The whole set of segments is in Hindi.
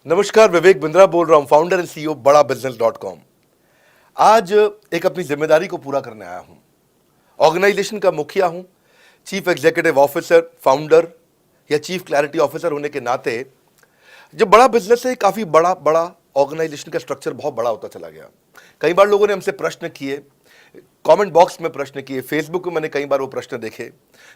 नमस्कार, विवेक बिंद्रा बोल रहा हूं, फाउंडर एंड सीईओ बड़ा बिजनेस .com। आज एक अपनी जिम्मेदारी को पूरा करने आया हूं। ऑर्गेनाइजेशन का मुखिया हूं, चीफ एग्जीक्यूटिव ऑफिसर, फाउंडर या चीफ क्लैरिटी ऑफिसर होने के नाते जो बड़ा बिजनेस है, काफी बड़ा बड़ा ऑर्गेनाइजेशन का स्ट्रक्चर बहुत बड़ा होता चला गया। कई बार लोगों ने हमसे प्रश्न किए, कमेंट बॉक्स में प्रश्न किए, फेसबुक पे मैंने कई बार वो प्रश्न देखे।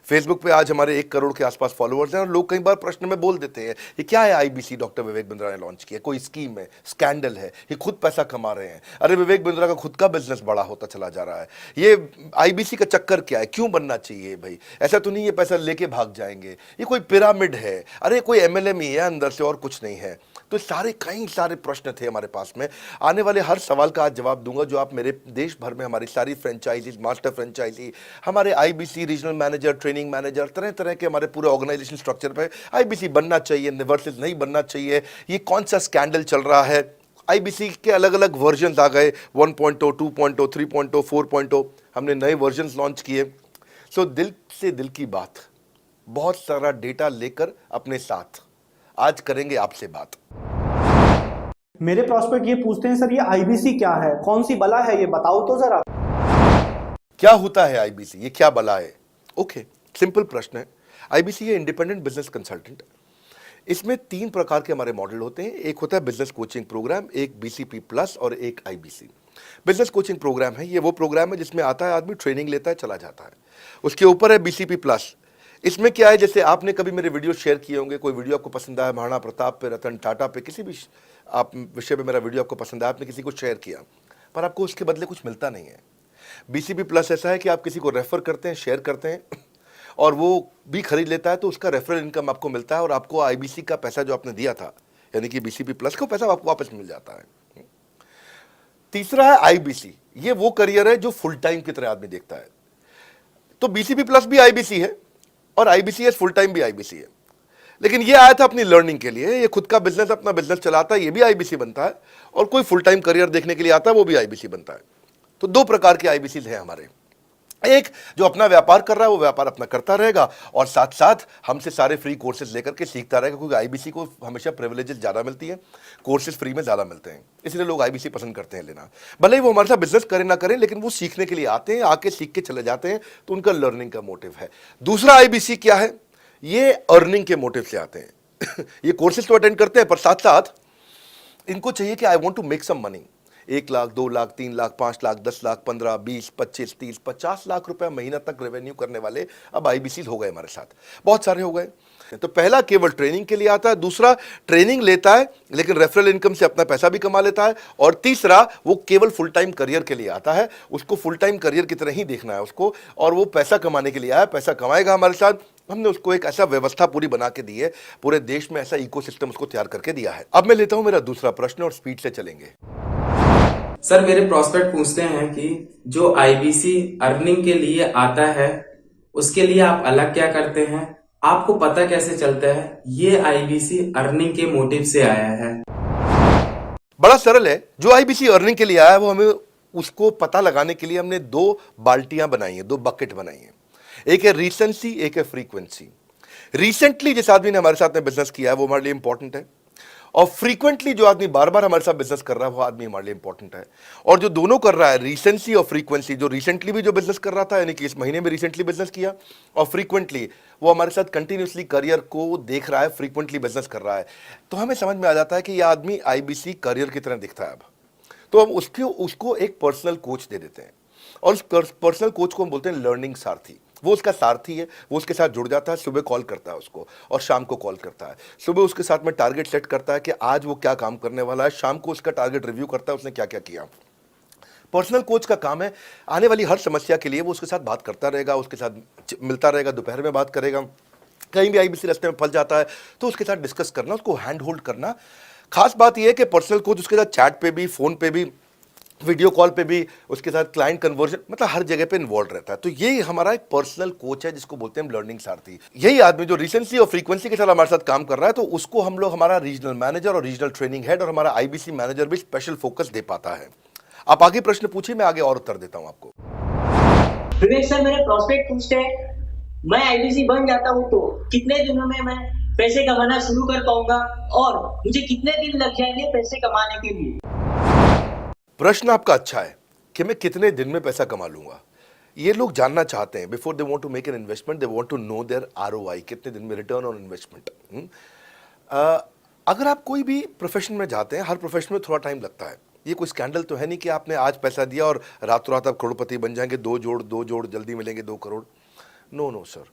फेसबुक पे आज हमारे 1 करोड़ के आसपास फॉलोअर्स हैं और लोग कई बार प्रश्न में बोल देते हैं, ये क्या है आईबीसी डॉक्टर विवेक बिंद्रा ने लॉन्च किया, कोई स्कीम है, स्कैंडल है, ये खुद पैसा कमा रहे हैं। अरे विवेक बिंद्रा का खुद का बिजनेस बड़ा होता चला जा रहा है, ये आईबीसी का चक्कर क्या है, क्यों बनना चाहिए भाई, ऐसा तो नहीं ये पैसा लेके भाग जाएंगे, ये कोई पिरामिड है, अरे कोई एमएलएम ही है अंदर से और कुछ नहीं है। तो कई सारे प्रश्न थे हमारे पास में। आने वाले हर सवाल का आज जवाब दूंगा जो आप मेरे देश भर में हमारी सारी फ्रेंचाइजीज, मास्टर फ्रेंचाइजी, हमारे IBC regional manager, training manager, तरह तरह के हमारे पूरे ऑर्गेनाइजेशन स्ट्रक्चर पे आईबीसी बनना चाहिए वर्सेस नहीं बनना चाहिए, ये कौन सा स्कैंडल चल रहा है। आईबीसी के अलग अलग वर्जन आ गए, 1.0, 2.0, 3.0, 4.0, हमने नए वर्जन लॉन्च किए। सो दिल से दिल की बात, बहुत सारा डेटा लेकर अपने साथ आज करेंगे आपसे बात। मेरे प्रॉस्पेक्ट ये पूछते हैं, सर ये आईबीसी क्या है, कौन सी बला है, ये बताओ तो जरा। क्या होता है आईबीसी, ये क्या बला है? ओके, सिंपल प्रश्न है। आईबीसी है इंडिपेंडेंट बिजनेस कंसल्टेंट। इसमें 3 प्रकार के हमारे मॉडल होते हैं। एक होता है बिजनेस कोचिंग प्रोग्राम, एक बीसीपी प्लस और एक आईबीसी। बिजनेस कोचिंग प्रोग्राम है, ये वो प्रोग्राम है जिसमें आता है आदमी, ट्रेनिंग लेता है, चला जाता है। उसके ऊपर है बीसीपी प्लस। इसमें क्या है, जैसे आपने कभी मेरे वीडियो शेयर किए होंगे, कोई वीडियो आपको पसंद आया, महाराणा प्रताप पे, रतन टाटा पे, किसी भी आप विषय पे मेरा वीडियो आपको पसंद आया, आपने किसी को शेयर किया, पर आपको उसके बदले कुछ मिलता नहीं है। बीसीपी प्लस ऐसा है कि आप किसी को रेफर करते हैं, शेयर करते हैं और वो भी खरीद लेता है, तो उसका रेफरल इनकम आपको मिलता है और आपको आईबीसी का पैसा जो आपने दिया था, यानी कि बीसीपी प्लस का पैसा आपको वापस मिल जाता है। तीसरा है आईबीसी, ये वो करियर है जो फुल टाइम की तरह आदमी देखता है। तो बीसीपी प्लस भी आईबीसी है और आईबीसीएस फुल टाइम भी आईबीसी है। लेकिन ये आया था अपनी लर्निंग के लिए, ये खुद का बिजनेस, अपना बिजनेस चलाता है, ये भी आईबीसी बनता है, और कोई फुल टाइम करियर देखने के लिए आता है, वो भी आईबीसी बनता है। तो 2 प्रकार के आईबीसी हैं हमारे। एक जो अपना व्यापार कर रहा है, वो व्यापार अपना करता रहेगा और साथ साथ हमसे सारे फ्री कोर्सेज लेकर के सीखता रहेगा, क्योंकि आईबीसी को हमेशा प्रिविलेजेस ज्यादा मिलती है, कोर्सेज फ्री में ज्यादा मिलते हैं, इसलिए लोग आईबीसी पसंद करते हैं लेना। भले ही वो हमारे साथ बिजनेस करें ना करें, लेकिन वो सीखने के लिए आते हैं, आके सीख के चले जाते हैं, तो उनका लर्निंग का मोटिव है। दूसरा आईबीसी क्या है, ये अर्निंग के मोटिव से आते हैं ये कोर्सेज तो अटेंड करते हैं, पर साथ साथ इनको चाहिए कि I want to make some money. 1 lakh, 2 lakh, 3 lakh, 5 lakh, 10 lakh, 15, 20, 25, 30, 50 lakh रुपए महीना तक रेवेन्यू करने वाले अब आईबीसी हो गए हमारे साथ, बहुत सारे हो गए। तो पहला केवल ट्रेनिंग के लिए आता है, दूसरा ट्रेनिंग लेता है लेकिन रेफरल इनकम से अपना पैसा भी कमा लेता है, और तीसरा वो केवल फुल टाइम करियर के लिए आता है, उसको फुल टाइम करियर की तरह ही देखना है उसको, और वो पैसा कमाने के लिए आया, पैसा कमाएगा हमारे साथ। हमने उसको एक ऐसा व्यवस्था पूरी बना के दी है, पूरे देश में ऐसा इकोसिस्टम उसको तैयार करके दिया है। अब मैं लेता हूं मेरा दूसरा प्रश्न और स्पीड से चलेंगे। सर मेरे प्रोस्पेक्ट पूछते हैं कि जो आईबीसी अर्निंग के लिए आता है, उसके लिए आप अलग क्या करते हैं, आपको पता कैसे चलता है ये आईबीसी अर्निंग के मोटिव से आया है? बड़ा सरल है, जो आईबीसी अर्निंग के लिए आया है, वो हमें उसको पता लगाने के लिए हमने 2 बाल्टियां बनाई हैं, 2 बकेट बनाई हैं। एक है रीसेंसी, एक है फ्रीक्वेंसी। रिसेंटली जिस आदमी ने हमारे साथ में बिजनेस किया है वो हमारे लिए इंपॉर्टेंट है, और फ्रीक्वेंटली जो आदमी बार बार हमारे साथ बिजनेस कर रहा है वो आदमी हमारे लिए इंपॉर्टेंट है। और जो दोनों कर रहा है, रीसेंसी और फ्रीक्वेंसी, जो रिसेंटली भी जो बिजनेस कर रहा था, यानी कि इस महीने में रिसेंटली बिजनेस किया, और फ्रीक्वेंटली वो हमारे साथ कंटिन्यूसली करियर को देख रहा है, फ्रीक्वेंटली बिजनेस कर रहा है, तो हमें समझ में आ जाता है कि यह आदमी आईबीसी करियर की तरह दिखता है। अब तो हम उसको एक पर्सनल कोच दे देते हैं, और उस पर्सनल कोच को हम बोलते हैं लर्निंग सारथी। वो उसका सारथी है, वो उसके साथ जुड़ जाता है, सुबह कॉल करता है उसको और शाम को कॉल करता है। सुबह उसके साथ में टारगेट सेट करता है कि आज वो क्या काम करने वाला है, शाम को उसका टारगेट रिव्यू करता है उसने क्या क्या किया। पर्सनल कोच का काम है आने वाली हर समस्या के लिए वो उसके साथ बात करता रहेगा, उसके साथ मिलता रहेगा, दोपहर में बात करेगा, कहीं भी आईबीसी रास्ते में फंस जाता है तो उसके साथ डिस्कस करना, उसको हैंड होल्ड करना। खास बात यह है कि पर्सनल कोच उसके साथ चैट पे भी, फोन पे भी, वीडियो कॉल पे भी, उसके साथ क्लाइंट कन्वर्जन, मतलब हर जगह पे इन्वॉल्व रहता है। तो ये हमारा एक पर्सनल कोच है जिसको बोलते हैं लर्निंग सारथी। यही आदमी जो रिसेंसी और फ्रीक्वेंसी के साथ हमारे साथ काम कर रहा है, तो उसको हम लोग हमारा रीजनल मैनेजर और रीजनल ट्रेनिंग हेड और हमारा आईबीसी मैनेजर भी स्पेशल फोकस दे पाता है। आप आगे प्रश्न पूछिए, मैं आगे और उत्तर देता हूं आपको। विवेक सर, मेरे प्रोस्पेक्ट पूछते हैं, मैं आईबीसी बन जाता हूँ तो कितने दिनों में मैं पैसे कमाना शुरू कर पाऊंगा और मुझे कितने दिन लग जाएंगे पैसे कमाने के लिए? प्रश्न आपका अच्छा है कि मैं कितने दिन में पैसा कमा लूंगा। ये लोग जानना चाहते हैं, before they want to make an investment they want to know their ROI, कितने दिन में रिटर्न ऑन इन्वेस्टमेंट। अगर आप कोई भी प्रोफेशन में जाते हैं, हर प्रोफेशन में थोड़ा टाइम लगता है। ये कोई स्कैंडल तो है नहीं कि आपने आज पैसा दिया और रातों रात आप करोड़पति बन जाएंगे, दो जोड़ जल्दी मिलेंगे 2 करोड़। नो नो सर,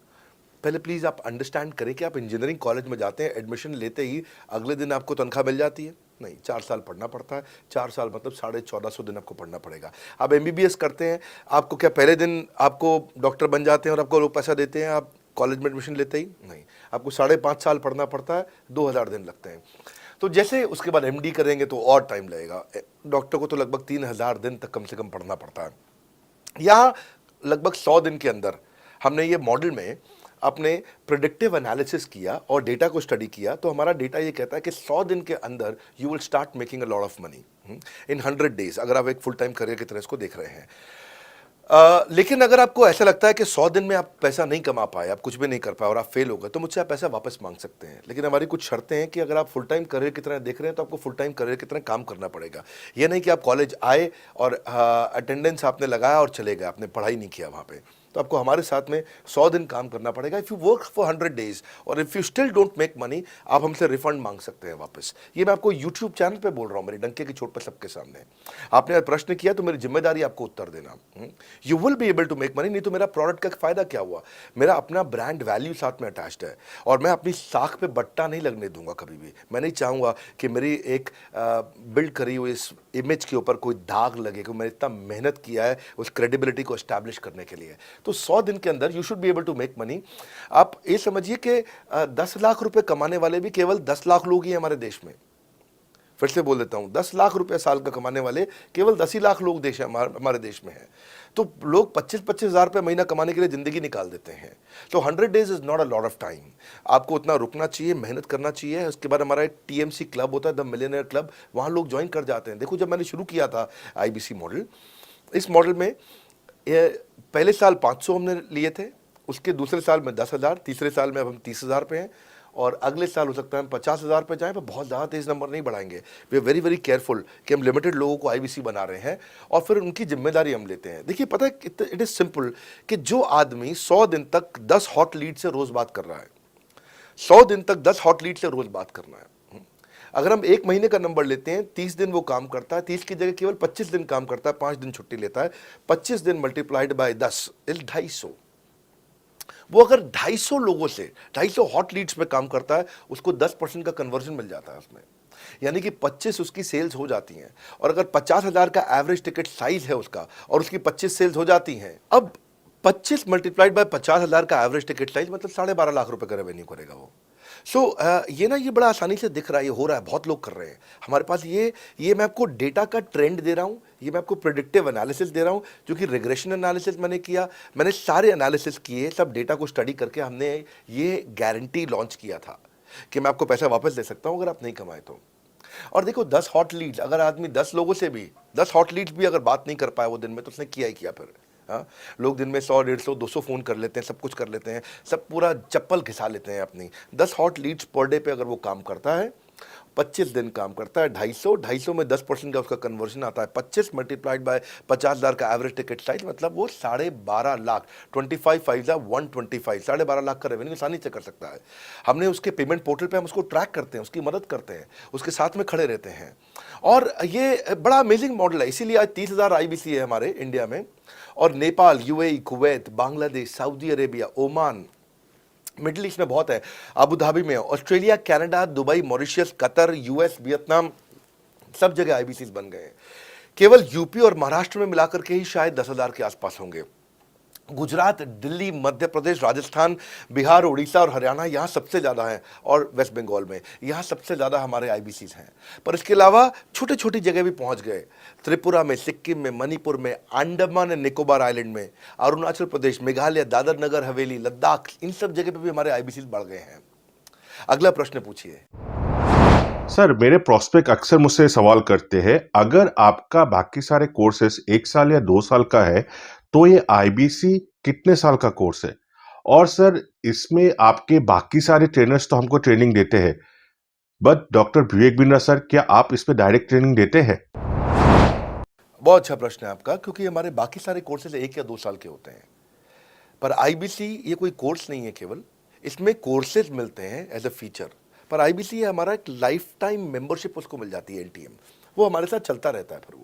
पहले प्लीज़ आप अंडरस्टैंड करें कि आप इंजीनियरिंग कॉलेज में जाते हैं, एडमिशन लेते ही अगले दिन आपको तनख्वाह मिल जाती है? नहीं, 4 साल पढ़ना पड़ता है। 4 साल मतलब 1450 दिन आपको पढ़ना पड़ेगा। आप एमबीबीएस करते हैं, आपको क्या पहले दिन आपको डॉक्टर बन जाते हैं और आपको लोग पैसा देते हैं आप कॉलेज में एडमिशन लेते ही? नहीं, आपको 5.5 साल पढ़ना पड़ता है, 2000 दिन लगते हैं। तो जैसे उसके बाद एमडी करेंगे तो और टाइम लगेगा। डॉक्टर को तो लगभग 3000 दिन तक कम से कम पढ़ना पड़ता है। यहाँ लगभग 100 दिन के अंदर हमने ये मॉडल में अपने प्रिडिक्टिव एनालिसिस किया और डेटा को स्टडी किया, तो हमारा डेटा ये कहता है कि 100 दिन के अंदर you will start making a lot of money in 100 days, अगर आप एक फुल टाइम करियर की तरह इसको देख रहे हैं। लेकिन अगर आपको ऐसा लगता है कि 100 दिन में आप पैसा नहीं कमा पाए, आप कुछ भी नहीं कर पाए और आप फेल हो गए, तो मुझसे आप पैसा वापस मांग सकते हैं। लेकिन हमारी कुछ शर्तें हैं कि अगर आप फुल टाइम करियर की तरह देख रहे हैं तो आपको फुल टाइम करियर की तरह काम करना पड़ेगा। ये नहीं कि आप कॉलेज आए और अटेंडेंस आपने लगाया और चले गए, आपने पढ़ाई नहीं किया वहाँ पे। तो आपको हमारे साथ में 100 दिन काम करना पड़ेगा। If you work for 100 days और if you still don't make money, आप हमसे रिफंड मांग सकते हैं वापस। ये मैं आपको यूट्यूब चैनल पे बोल रहा हूँ, मेरी डंके की चोट पर सबके सामने। आपने प्रश्न किया तो मेरी जिम्मेदारी आपको उत्तर देना। You will be able to make money, नहीं तो मेरा प्रोडक्ट का फायदा क्या हुआ? मेरा अपना ब्रांड वैल्यू साथ में अटैच्ड है और मैं अपनी साख पे बट्टा नहीं लगने दूंगा कभी भी। मैं नहीं चाहूँगा कि मेरी एक बिल्ड करी हुई इस इमेज के ऊपर कोई दाग लगे कि मैंने इतना मेहनत किया है उस क्रेडिबिलिटी को एस्टैब्लिश करने के लिए। तो 100 दिन के अंदर you should be able to make money. आप ये समझिए कि 10 लाख रुपए कमाने वाले भी केवल 10 लाख लोग ही हैं हमारे देश में। फिर से बोल देता हूं, 10 लाख रुपए साल का कमाने वाले केवल 10 ही लाख लोग देश हमारे देश में हैं। तो लोग 25-25 हज़ार रुपये महीना कमाने के लिए ज़िंदगी निकाल देते हैं। तो 100 days is not a lot of time. आपको उतना रुकना चाहिए, मेहनत करना चाहिए। उसके बाद हमारा एक टीएमसी क्लब होता है, द मिलियनेयर क्लब, वहाँ लोग ज्वाइन कर जाते हैं। देखो, जब मैंने शुरू किया था आईबीसी मॉडल, इस मॉडल में पहले साल 500 हमने लिए थे, उसके दूसरे साल में 10,000, तीसरे साल में अब हम 30,000 पे हैं और अगले साल हो सकता है हम 50,000 पे जाएं, पर बहुत ज़्यादा तेज़ नंबर नहीं बढ़ाएंगे। We are very very careful कि हम लिमिटेड लोगों को आईबीसी बना रहे हैं और फिर उनकी जिम्मेदारी हम लेते हैं। देखिए, पता है इट इज़ सिंपल कि जो आदमी 100 दिन तक 10 हॉट लीड से रोज़ बात कर रहा है, 100 दिन तक 10 हॉट लीड से रोज़ बात करना है। अगर हम 1 महीने का नंबर लेते हैं, 30 दिन वो काम करता है, 30 की जगह केवल 25 दिन काम करता है, 5 दिन छुट्टी लेता है, 25 दिन मल्टीप्लाइड बाय 10 इज 250। वो अगर 250 लोगों से 250 हॉट लीड्स पे काम करता है, उसको 10% का कन्वर्जन मिल जाता है उसमें, यानी कि 25 उसकी सेल्स हो जाती हैं। और अगर 50,000 का एवरेज टिकट साइज है उसका और उसकी 25 सेल्स हो जाती हैं, अब 25 मल्टीप्लाइड बाय 50,000 का एवरेज टिकट साइज मतलब 12.5 लाख रुपए का रेवेन्यू करेगा वो। ये बड़ा आसानी से दिख रहा है, ये हो रहा है, बहुत लोग कर रहे हैं हमारे पास। ये मैं आपको डेटा का ट्रेंड दे रहा हूँ, ये मैं आपको प्रेडिक्टिव एनालिसिस दे रहा हूँ, जो कि रिग्रेशन एनालिसिस मैंने किया, मैंने सारे एनालिसिस किए, सब डेटा को स्टडी करके हमने ये गारंटी लॉन्च किया था कि मैं आपको पैसा वापस दे सकता हूँ अगर आप नहीं कमाए तो। और देखो, 10 हॉट लीड्स, अगर आदमी 10 लोगों से भी 10 हॉट लीड्स भी अगर बात नहीं कर पाया वो दिन में, तो उसने किया ही किया फिर। हाँ, लोग दिन में 100, 150, 200 फ़ोन कर लेते हैं, सब कुछ कर लेते हैं, सब पूरा चप्पल घिसा लेते हैं अपनी। 10 हॉट लीड्स पर डे पे अगर वो काम करता है, 25 दिन काम करता है, 250 में 10% का उसका कन्वर्जन आता है, 25 मल्टीप्लाइड बाय 50,000 का एवरेज टिकट साइज मतलब वो 12.5 लाख, 25 5 125, 12.5 लाख का रेवेन्यू आसानी से कर सकता है। हमने उसके पेमेंट पोर्टल पे हम उसको ट्रैक करते हैं, उसकी मदद करते हैं, उसके साथ में खड़े रहते हैं। और ये बड़ा अमेजिंग मॉडल है, इसीलिए आज 30,000 आईबीसी है हमारे इंडिया में। और Nepal, UAE, Kuwait, Bangladesh, Saudi Arabia, Oman, middle east में बहुत है, अबू धाबी में, Australia, Canada, Dubai, Mauritius, Qatar, US, Vietnam, सब जगह आईबीसी बन गए हैं। केवल यूपी और महाराष्ट्र में मिलाकर के ही शायद 10,000 के आसपास होंगे। गुजरात, दिल्ली, मध्य प्रदेश, राजस्थान, बिहार, उड़ीसा और हरियाणा यहाँ सबसे ज़्यादा हैं, और वेस्ट बंगाल में यहाँ सबसे ज़्यादा हमारे आईबीसीज हैं। पर इसके अलावा छोटी छोटी जगह भी पहुँच गए, त्रिपुरा में, सिक्किम में, मणिपुर में, अंडमान एंड निकोबार आइलैंड में, अरुणाचल प्रदेश, मेघालय, दादर नगर हवेली, लद्दाख, इन सब जगह पर भी हमारे आईबीसीज बढ़ गए हैं। अगला प्रश्न पूछिए। सर, मेरे प्रोस्पेक्ट अक्सर मुझसे सवाल करते हैं, अगर आपका बाकी सारे कोर्सेस 1 साल या 2 साल का है, तो ये आईबीसी कितने साल का कोर्स है? और सर इसमें आपके बाकी सारे ट्रेनर्स तो हमको ट्रेनिंग देते हैं, but doctor Vivek Bindra sir, क्या आप इस पे डायरेक्ट ट्रेनिंग देते हैं? बहुत अच्छा प्रश्न है आपका, क्योंकि हमारे बाकी सारे कोर्सेज 1 या 2 साल के होते हैं, पर आईबीसी ये कोई कोर्स नहीं है केवल, इसमें कोर्सेज मिलते हैं एज अ फीचर। पर आईबीसी ये हमारा एक लाइफ टाइम मेंबरशिप उसको मिल जाती है, एलटीएम, वो हमारे साथ चलता रहता है। फिर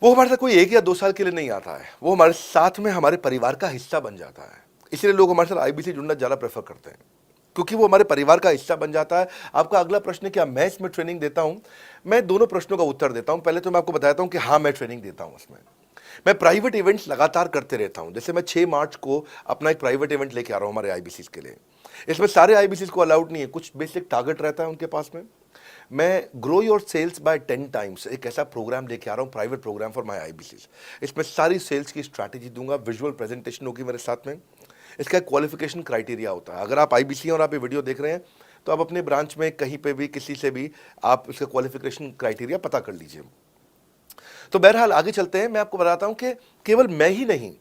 वो हमारे साथ कोई 1 या 2 साल के लिए नहीं आता है, वो हमारे साथ में हमारे परिवार का हिस्सा बन जाता है। इसलिए लोग हमारे साथ आईबीसी जुड़ना ज़्यादा प्रेफर करते हैं, क्योंकि वो हमारे परिवार का हिस्सा बन जाता है। आपका अगला प्रश्न है, क्या मैं इसमें ट्रेनिंग देता हूं? मैं दोनों प्रश्नों का उत्तर देता हूं। पहले तो मैं आपको बताता हूं कि हाँ, मैं ट्रेनिंग देता हूं इसमें। मैं प्राइवेट इवेंट्स लगातार करते रहता हूं। जैसे मैं 6 मार्च को अपना एक प्राइवेट इवेंट लेके आ रहा हूं हमारे आईबीसी के लिए। इसमें सारे आईबीसी को अलाउड नहीं है, कुछ बेसिक टारगेट रहता है उनके पास में। मैं grow your sales by 10 times एक ऐसा प्रोग्राम लेके आ रहा हूँ, private program for my IBC. इसमें सारी सेल्स की स्ट्रैटेजी दूंगा, विजुअल प्रेजेंटेशन होगी मेरे साथ में। इसका क्वालिफिकेशन क्राइटेरिया होता है। अगर आप आईबीसी और आप ये वीडियो देख रहे हैं तो आप अपने ब्रांच में कहीं पे भी किसी से भी आप इसका क्वालिफिकेशन क्राइटेरिया पता कर लीजिए। तो बहरहाल आगे चलते हैं। मैं आपको बताता हूं कि केवल मैं ही नहीं,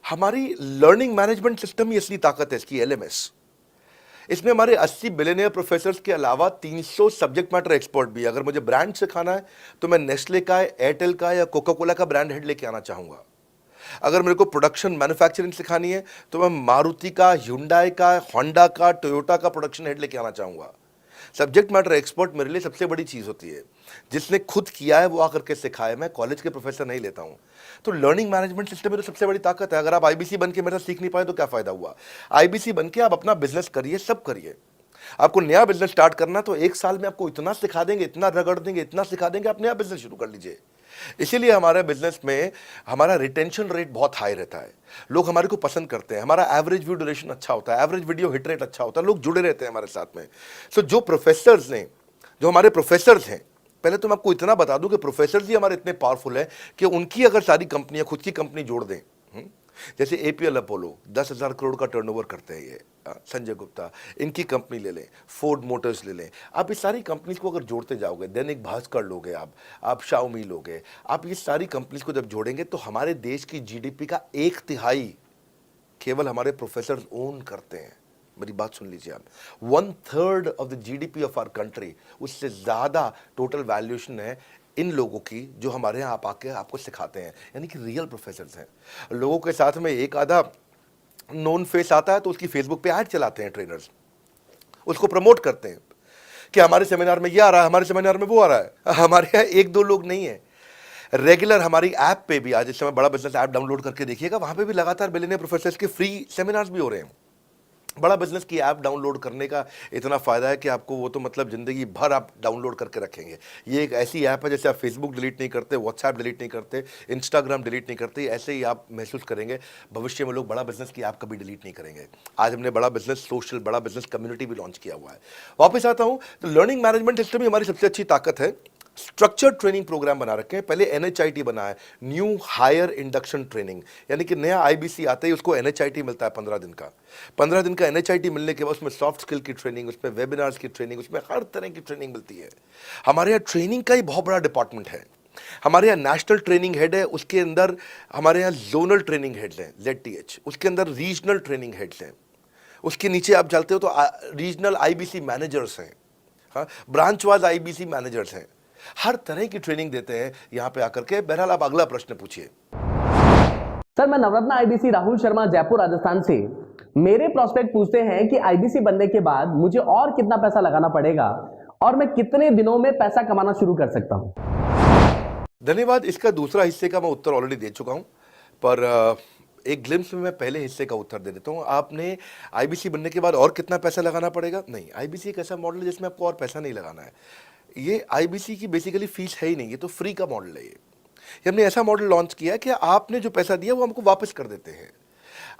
हमारी लर्निंग मैनेजमेंट सिस्टम ही असली ताकत है इसकी, एलएमएस। इसमें हमारे 80 बिलियनियर प्रोफेसर्स के अलावा 300 सब्जेक्ट मैटर एक्सपर्ट भी है। अगर मुझे ब्रांड सिखाना है तो मैं नेस्ले का, एयरटेल का या कोका कोला का ब्रांड हेड लेके आना चाहूंगा। अगर मेरे को प्रोडक्शन मैन्युफैक्चरिंग सिखानी है तो मैं मारुति का, ह्युंडई का, होंडा का, टोयोटा का प्रोडक्शन हेड लेके आना चाहूंगा। सब्जेक्ट मैटर एक्सपर्ट मेरे लिए सबसे बड़ी चीज़ होती है। जिसने खुद किया है वो आकर के सिखाए। मैं कॉलेज के प्रोफेसर नहीं लेता हूँ। तो लर्निंग मैनेजमेंट सिस्टम में तो सबसे बड़ी ताकत है। अगर आप आईबीसी बन के मेरे साथ सीख नहीं पाए तो क्या फ़ायदा हुआ? आईबीसी बन के आप अपना बिजनेस करिए, सब करिए। आपको नया बिजनेस स्टार्ट करना तो 1 साल में आपको इतना सिखा देंगे, इतना रगड़ देंगे, इतना सिखा देंगे, आप नया बिजनेस शुरू कर लीजिए। इसीलिए हमारे बिजनेस में हमारा रिटेंशन रेट बहुत हाई रहता है। लोग हमारे को पसंद करते हैं, हमारा एवरेज व्यू ड्यूरेशन अच्छा होता है, एवरेज वीडियो हिट रेट अच्छा होता है, लोग जुड़े रहते हैं हमारे साथ में। सो जो प्रोफेसर्स ने, जो हमारे प्रोफेसर्स हैं, पहले तो मैं आपको इतना बता दूं कि प्रोफेसर्स ही हमारे इतने पावरफुल हैं कि उनकी अगर सारी कंपनियां खुद की कंपनी जोड़ दें, जैसे एपीएल अपोलो 10,000 करोड़ का टर्नओवर करते हैं ये, संजय गुप्ता, इनकी कंपनी ले लें, फोर्ड मोटर्स ले लें, आप इस सारी कंपनीज को अगर जोड़ते जाओगे, दैनिक भास्कर लोगे, आप शाओमी लोगे, आप ये सारी कंपनीज को जब जोड़ेंगे तो हमारे देश की जीडीपी का 1/3 केवल हमारे प्रोफेसर ओन करते हैं। मेरी बात सुन लीजिए आप, 1/3 of the GDP of our country, उससे ज्यादा टोटल वैल्यूएशन है इन लोगों की जो हमारे यहाँ आप आके आपको सिखाते हैं, यानी कि रियल प्रोफेसर्स हैं। लोगों के साथ में एक आधा नोन फेस आता है तो उसकी फेसबुक पे ऐड चलाते हैं ट्रेनर्स, उसको प्रमोट करते हैं कि हमारे सेमिनार में ये आ रहा है, हमारे सेमिनार में वो आ रहा है। हमारे यहाँ 1-2 लोग नहीं है, रेगुलर हमारी ऐप पे भी, आज इस समय बड़ा बिजनेस ऐप डाउनलोड करके देखिएगा, वहां पे भी लगातार बिलियनियर प्रोफेसर्स के फ्री सेमिनार्स भी हो रहे हैं। बड़ा बिजनेस की ऐप डाउनलोड करने का इतना फ़ायदा है कि आपको वो तो मतलब ज़िंदगी भर आप डाउनलोड करके रखेंगे। ये एक ऐसी ऐप है जैसे आप फेसबुक डिलीट नहीं करते, व्हाट्सएप डिलीट नहीं करते, इंस्टाग्राम डिलीट नहीं करते, ऐसे ही आप महसूस करेंगे भविष्य में लोग बड़ा बिजनेस की ऐप कभी डिलीट नहीं करेंगे। आज हमने बड़ा बिजनेस सोशल, बड़ा बिजनेस कम्युनिटी भी लॉन्च किया हुआ है। वापस आता हूँ तो लर्निंग मैनेजमेंट सिस्टम ही हमारी सबसे अच्छी ताकत है। स्ट्रक्चर्ड ट्रेनिंग प्रोग्राम बना रखे हैं। पहले एनएचआईटी बना है, न्यू हायर इंडक्शन ट्रेनिंग, यानी कि नया आईबीसी आता है उसको एनएचआईटी मिलता है 15 दिन का। 15 दिन का एनएचआईटी मिलने के बाद उसमें सॉफ्ट स्किल की ट्रेनिंग, उसमें वेबिनार्स की ट्रेनिंग, उसमें हर तरह की ट्रेनिंग मिलती है। हमारे यहाँ ट्रेनिंग का ही बहुत बड़ा डिपार्टमेंट है। हमारे यहाँ नेशनल ट्रेनिंग हेड है, उसके अंदर हमारे यहाँ जोनल ट्रेनिंग हेड्स हैं, ZTH, उसके अंदर रीजनल ट्रेनिंग हेड्स हैं, उसके नीचे आप चलते हो तो रीजनल आईबीसी मैनेजर्स हैं, हाँ, ब्रांच वाइज आईबीसी मैनेजर्स हैं। हर तरह की ट्रेनिंग देते हैं यहाँ पे आकर के। बहरहाल आप अगला प्रश्न पूछिए। सर, मैं नवरत्न आईबीसी राहुल शर्मा, जयपुर राजस्थान से। मेरे प्रोस्पेक्ट पूछते हैं कि आईबीसी बनने के बाद मुझे और कितना पैसा लगाना पड़ेगा और मैं कितने दिनों में पैसा कमाना शुरू कर सकता हूं? धन्यवाद। इसका दूसरा हिस्से का मैं उत्तर ऑलरेडी दे चुका हूं, पर एक ग्लिम्स में मैं पहले हिस्से का उत्तर दे देता हूं। आपने आईबीसी बनने के बाद और कितना पैसा लगाना पड़ेगा? नहीं, आईबीसी एक ऐसा मॉडल है जिसमें आपको और पैसा नहीं लगाना है। ये आईबीसी की बेसिकली फीस है ही नहीं, ये तो फ्री का मॉडल है। ये हमने ऐसा मॉडल लॉन्च किया कि आपने जो पैसा दिया वो हमको वापस कर देते हैं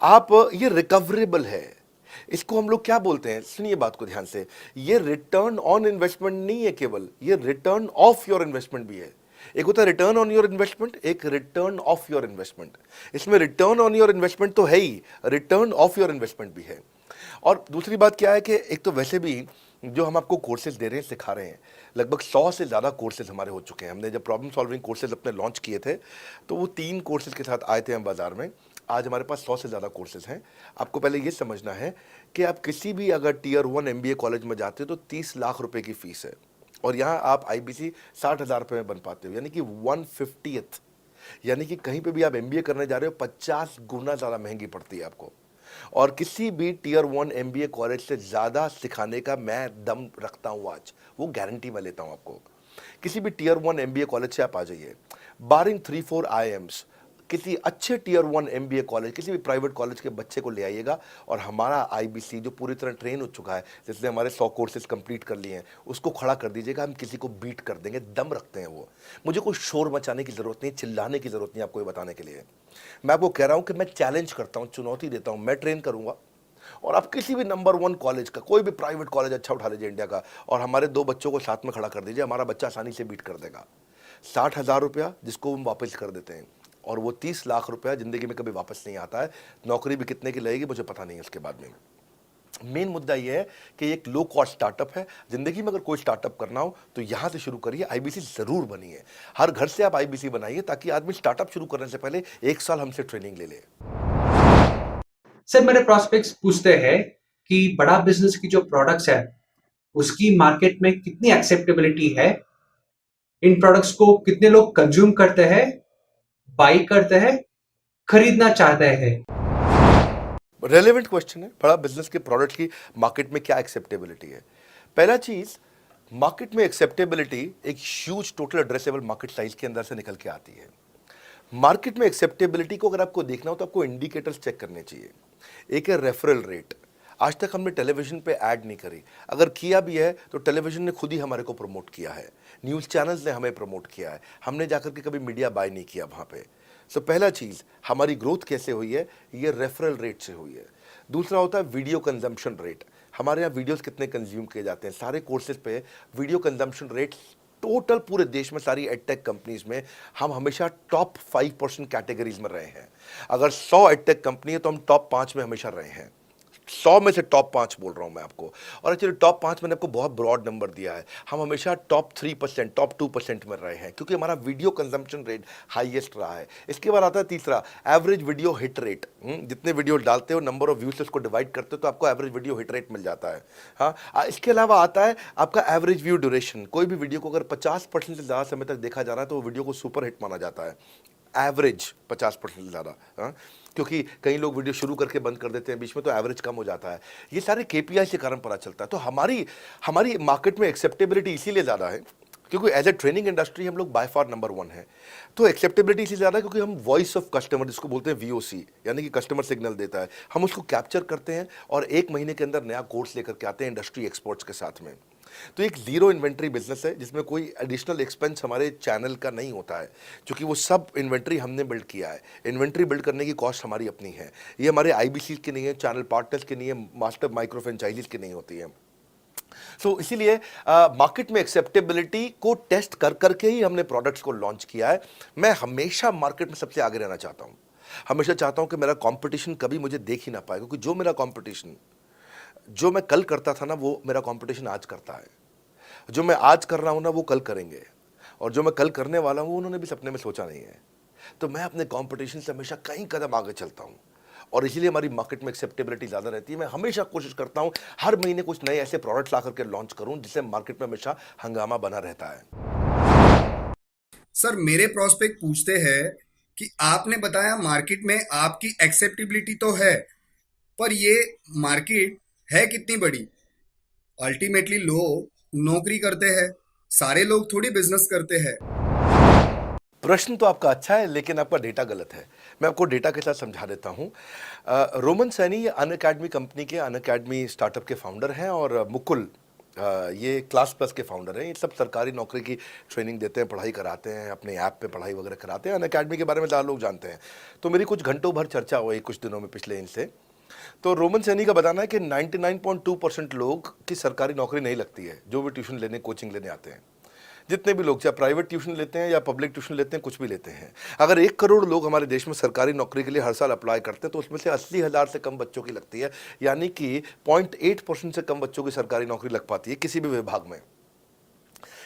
आप। ये रिकवरेबल है। इसको हम लोग क्या बोलते हैं, सुनिए बात को ध्यान से, ये रिटर्न ऑन इन्वेस्टमेंट नहीं है केवल, ये रिटर्न ऑफ योर इन्वेस्टमेंट भी है। एक होता है रिटर्न ऑन योर इन्वेस्टमेंट, एक रिटर्न ऑफ योर इन्वेस्टमेंट। इसमें रिटर्न ऑन योर इन्वेस्टमेंट तो है ही, रिटर्न ऑफ योर इन्वेस्टमेंट भी है। और दूसरी बात क्या है कि एक तो वैसे भी जो हम आपको कोर्सेज दे रहे हैं, सिखा रहे हैं, लगभग 100 से ज़्यादा कोर्सेज हमारे हो चुके हैं। हमने जब प्रॉब्लम सॉल्विंग कोर्सेज अपने लॉन्च किए थे तो वो 3 कोर्सेज के साथ आए थे हम बाज़ार में। आज हमारे पास 100 से ज़्यादा कोर्सेज हैं। आपको पहले ये समझना है कि आप किसी भी अगर टियर 1 MBA कॉलेज में जाते हो तो 30 लाख रुपए की फीस है, और यहाँ आप IBC 60,000 रुपये में बन पाते हो, यानी कि 1/50th। यानी कि कहीं पे भी आप MBA करने जा रहे हो 50 गुना ज़्यादा महंगी पड़ती है आपको। और किसी भी टियर 1 MBA कॉलेज से ज़्यादा सिखाने का मैं दम रखता हूँ आज, वो गारंटी मैं लेता हूँ आपको। किसी भी टियर 1 MBA कॉलेज से आप आ जाइए, बारिंग 3-4 IIMs, किसी अच्छे टियर 1 MBA कॉलेज, किसी भी प्राइवेट कॉलेज के बच्चे को ले आइएगा, और हमारा IBC जो पूरी तरह ट्रेन हो चुका है, जिसने हमारे 100 कोर्सेज कंप्लीट कर लिए हैं, उसको खड़ा कर दीजिएगा, हम किसी को बीट कर देंगे, दम रखते हैं वो। मुझे कोई शोर मचाने की ज़रूरत नहीं, चिल्लाने की ज़रूरत नहीं आपको ये बताने के लिए। मैं आपको कह रहा हूँ कि मैं चैलेंज करता हूँ, चुनौती देता हूँ, मैं ट्रेन करूँगा, और आप किसी भी नंबर 1 कॉलेज का, कोई भी प्राइवेट कॉलेज अच्छा उठा लीजिए इंडिया का, और हमारे 2 बच्चों को साथ में खड़ा कर दीजिए, हमारा बच्चा आसानी से बीट कर देगा। 60,000 रुपया जिसको हम वापस कर देते हैं, और वो 30 लाख रुपया ज़िंदगी में कभी वापस नहीं आता है। नौकरी भी कितने की लगेगी मुझे पता नहीं है उसके बाद में। मेन मुद्दा ये है कि एक लो कॉस्ट स्टार्टअप है। ज़िंदगी में अगर कोई स्टार्टअप करना हो तो यहाँ से शुरू करिए, IBC ज़रूर बनिए। हर घर से आप IBC बनाइए, ताकि आदमी स्टार्टअप शुरू करने से पहले 1 साल हमसे ट्रेनिंग ले ले। सर मेरे प्रोस्पेक्ट्स पूछते हैं कि बड़ा बिजनेस की जो प्रोडक्ट्स है उसकी मार्केट में कितनी एक्सेप्टेबिलिटी है, इन प्रोडक्ट्स को कितने लोग कंज्यूम करते हैं, बाई करते हैं, खरीदना चाहते हैं। रेलेवेंट क्वेश्चन है। बड़ा बिजनेस के प्रोडक्ट की मार्केट में क्या एक्सेप्टेबिलिटी है? पहला चीज, मार्केट में एक्सेप्टेबिलिटी एक huge total addressable market size के अंदर से निकल के आती है। मार्केट में एक्सेप्टेबिलिटी को अगर आपको देखना हो तो आपको इंडिकेटर्स चेक करने चाहिए। एक है रेफरल रेट। आज तक हमने टेलीविजन पे ऐड नहीं करी, अगर किया भी है तो टेलीविजन ने खुद ही हमारे को प्रमोट किया है, न्यूज़ चैनल्स ने हमें प्रमोट किया है, हमने जाकर के कभी मीडिया बाय नहीं किया वहाँ पे। सो पहला चीज़, हमारी ग्रोथ कैसे हुई है, ये रेफरल रेट से हुई है। दूसरा होता है वीडियो कंजम्पशन रेट। हमारे यहाँ वीडियोस कितने कंज्यूम किए जाते हैं, सारे कोर्सेज पे वीडियो कंजम्पशन रेट टोटल पूरे देश में सारी एडटेक कंपनीज में हम हमेशा टॉप 5% कैटेगरीज में रहे हैं। अगर 100 एडटेक कंपनी है तो हम टॉप 5 में हमेशा रहे हैं। 100 में से टॉप 5 बोल रहा हूं मैं आपको, और एक्चुअली टॉप 5 मैंने आपको बहुत ब्रॉड नंबर दिया है। हम हमेशा टॉप 3%, टॉप 2% में रहे हैं, क्योंकि हमारा वीडियो कंजम्पशन रेट हाईएस्ट रहा है। इसके बाद आता है तीसरा, एवरेज वीडियो हिट रेट। जितने वीडियो डालते हो, नंबर ऑफ व्यूज से उसको डिवाइड करते हो तो आपको एवरेज वीडियो हिट रेट मिल जाता है। हाँ, इसके अलावा आता है आपका एवरेज व्यू ड्यूरेशन। कोई भी वीडियो को अगर 50% से ज़्यादा समय तक देखा जा रहा है तो वो वीडियो को सुपर हिट माना जाता है। एवरेज 50% से ज़्यादा, क्योंकि कई लोग वीडियो शुरू करके बंद कर देते हैं बीच में, तो एवरेज कम हो जाता है। ये सारे KPI के कारण पता चलता है। तो हमारी मार्केट में एक्सेप्टेबिलिटी इसीलिए ज़्यादा है क्योंकि एज ए ट्रेनिंग इंडस्ट्री हम लोग बाय फार नंबर 1 है। तो एक्सेप्टेबिलिटी इसलिए ज़्यादा है क्योंकि हम वॉइस ऑफ कस्टमर, जिसको बोलते हैं VOC, यानी कि कस्टमर सिग्नल देता है, हम उसको कैप्चर करते हैं और 1 महीने के अंदर नया कोर्स लेकर के आते हैं इंडस्ट्री एक्सपर्ट्स के साथ में। तो एक जीरो इन्वेंट्री बिजनेस है जिसमें कोई एडिशनल एक्सपेंस हमारे चैनल का नहीं होता है, क्योंकि वो सब इन्वेंट्री हमने बिल्ड किया है। इन्वेंट्री बिल्ड करने की कॉस्ट हमारी अपनी है, ये हमारे IBC की नहीं है, चैनल पार्टनर्स की नहीं है, मास्टर माइक्रो फ्रेंचाइजीज की नहीं होती है। सो इसीलिए मार्केट में एक्सेप्टेबिलिटी को टेस्ट कर करके ही हमने प्रोडक्ट्स को लॉन्च किया है। मैं हमेशा मार्केट में सबसे आगे रहना चाहता हूँ, हमेशा चाहता हूँ कि मेरा कंपटीशन कभी मुझे देख ही ना पाए, क्योंकि जो मेरा कंपटीशन, जो मैं कल करता था ना, वो मेरा कंपटीशन आज करता है। जो मैं आज कर रहा हूँ ना, वो कल करेंगे, और जो मैं कल करने वाला हूँ उन्होंने भी सपने में सोचा नहीं है। तो मैं अपने कंपटीशन से हमेशा कई कदम आगे चलता हूँ, और इसीलिए हमारी मार्केट में एक्सेप्टेबिलिटी ज़्यादा रहती है। मैं हमेशा कोशिश करता हूँ हर महीने कुछ नए ऐसे प्रोडक्ट्स ला करके लॉन्च करूँ जिससे मार्केट में हमेशा हंगामा बना रहता है। सर मेरे प्रोस्पेक्ट पूछते हैं कि आपने बताया मार्केट में आपकी एक्सेप्टेबिलिटी तो है, पर ये मार्केट है कितनी बड़ी? अल्टीमेटली लोग नौकरी करते हैं, सारे लोग थोड़ी बिजनेस करते हैं। प्रश्न तो आपका अच्छा है, लेकिन आपका डेटा गलत है। मैं आपको डेटा के साथ समझा देता हूँ। रोमन सैनी ये अनअकैडमी कंपनी के, अनअकैडमी स्टार्टअप के फाउंडर हैं, और मुकुल ये क्लास प्लस के फाउंडर हैं। ये सब सरकारी नौकरी की ट्रेनिंग देते हैं, पढ़ाई कराते हैं, अपने ऐप पे पढ़ाई वगैरह कराते हैं। अनअकैडमी के बारे में ज़्यादा लोग जानते हैं। तो मेरी कुछ घंटों भर चर्चा हुई कुछ दिनों में पिछले इनसे। तो रोमन सैनी का बताना है कि 99.2% लोग की सरकारी नौकरी नहीं लगती है, जो भी ट्यूशन लेने, कोचिंग लेने आते हैं। जितने भी लोग, चाहे प्राइवेट ट्यूशन लेते हैं या पब्लिक ट्यूशन लेते हैं, कुछ भी लेते हैं, अगर 1 करोड़ लोग हमारे देश में सरकारी नौकरी के लिए हर साल अप्लाई करते हैं तो उसमें से 80,000 से कम बच्चों की लगती है, यानी कि 0.8% से कम बच्चों की सरकारी नौकरी लग पाती है किसी भी विभाग में।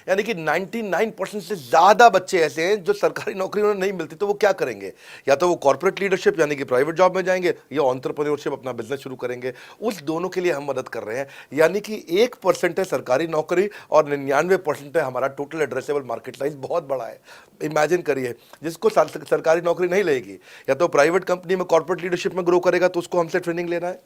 यानी कि 99% से ज़्यादा बच्चे ऐसे हैं जो सरकारी नौकरी उन्हें नहीं मिलती, तो वो क्या करेंगे? या तो वो कॉर्पोरेट लीडरशिप यानी कि प्राइवेट जॉब में जाएंगे, या एंटरप्रेन्योरशिप अपना बिजनेस शुरू करेंगे। उस दोनों के लिए हम मदद कर रहे हैं। यानी कि 1% है सरकारी नौकरी और 99% है हमारा टोटल एड्रेसेबल मार्केट साइज। बहुत बड़ा है। इमेजिन करिए, जिसको सरकारी नौकरी नहीं लगेगी, या तो प्राइवेट कंपनी में कॉर्पोरेट लीडरशिप में ग्रो करेगा तो उसको हमसे ट्रेनिंग लेना है,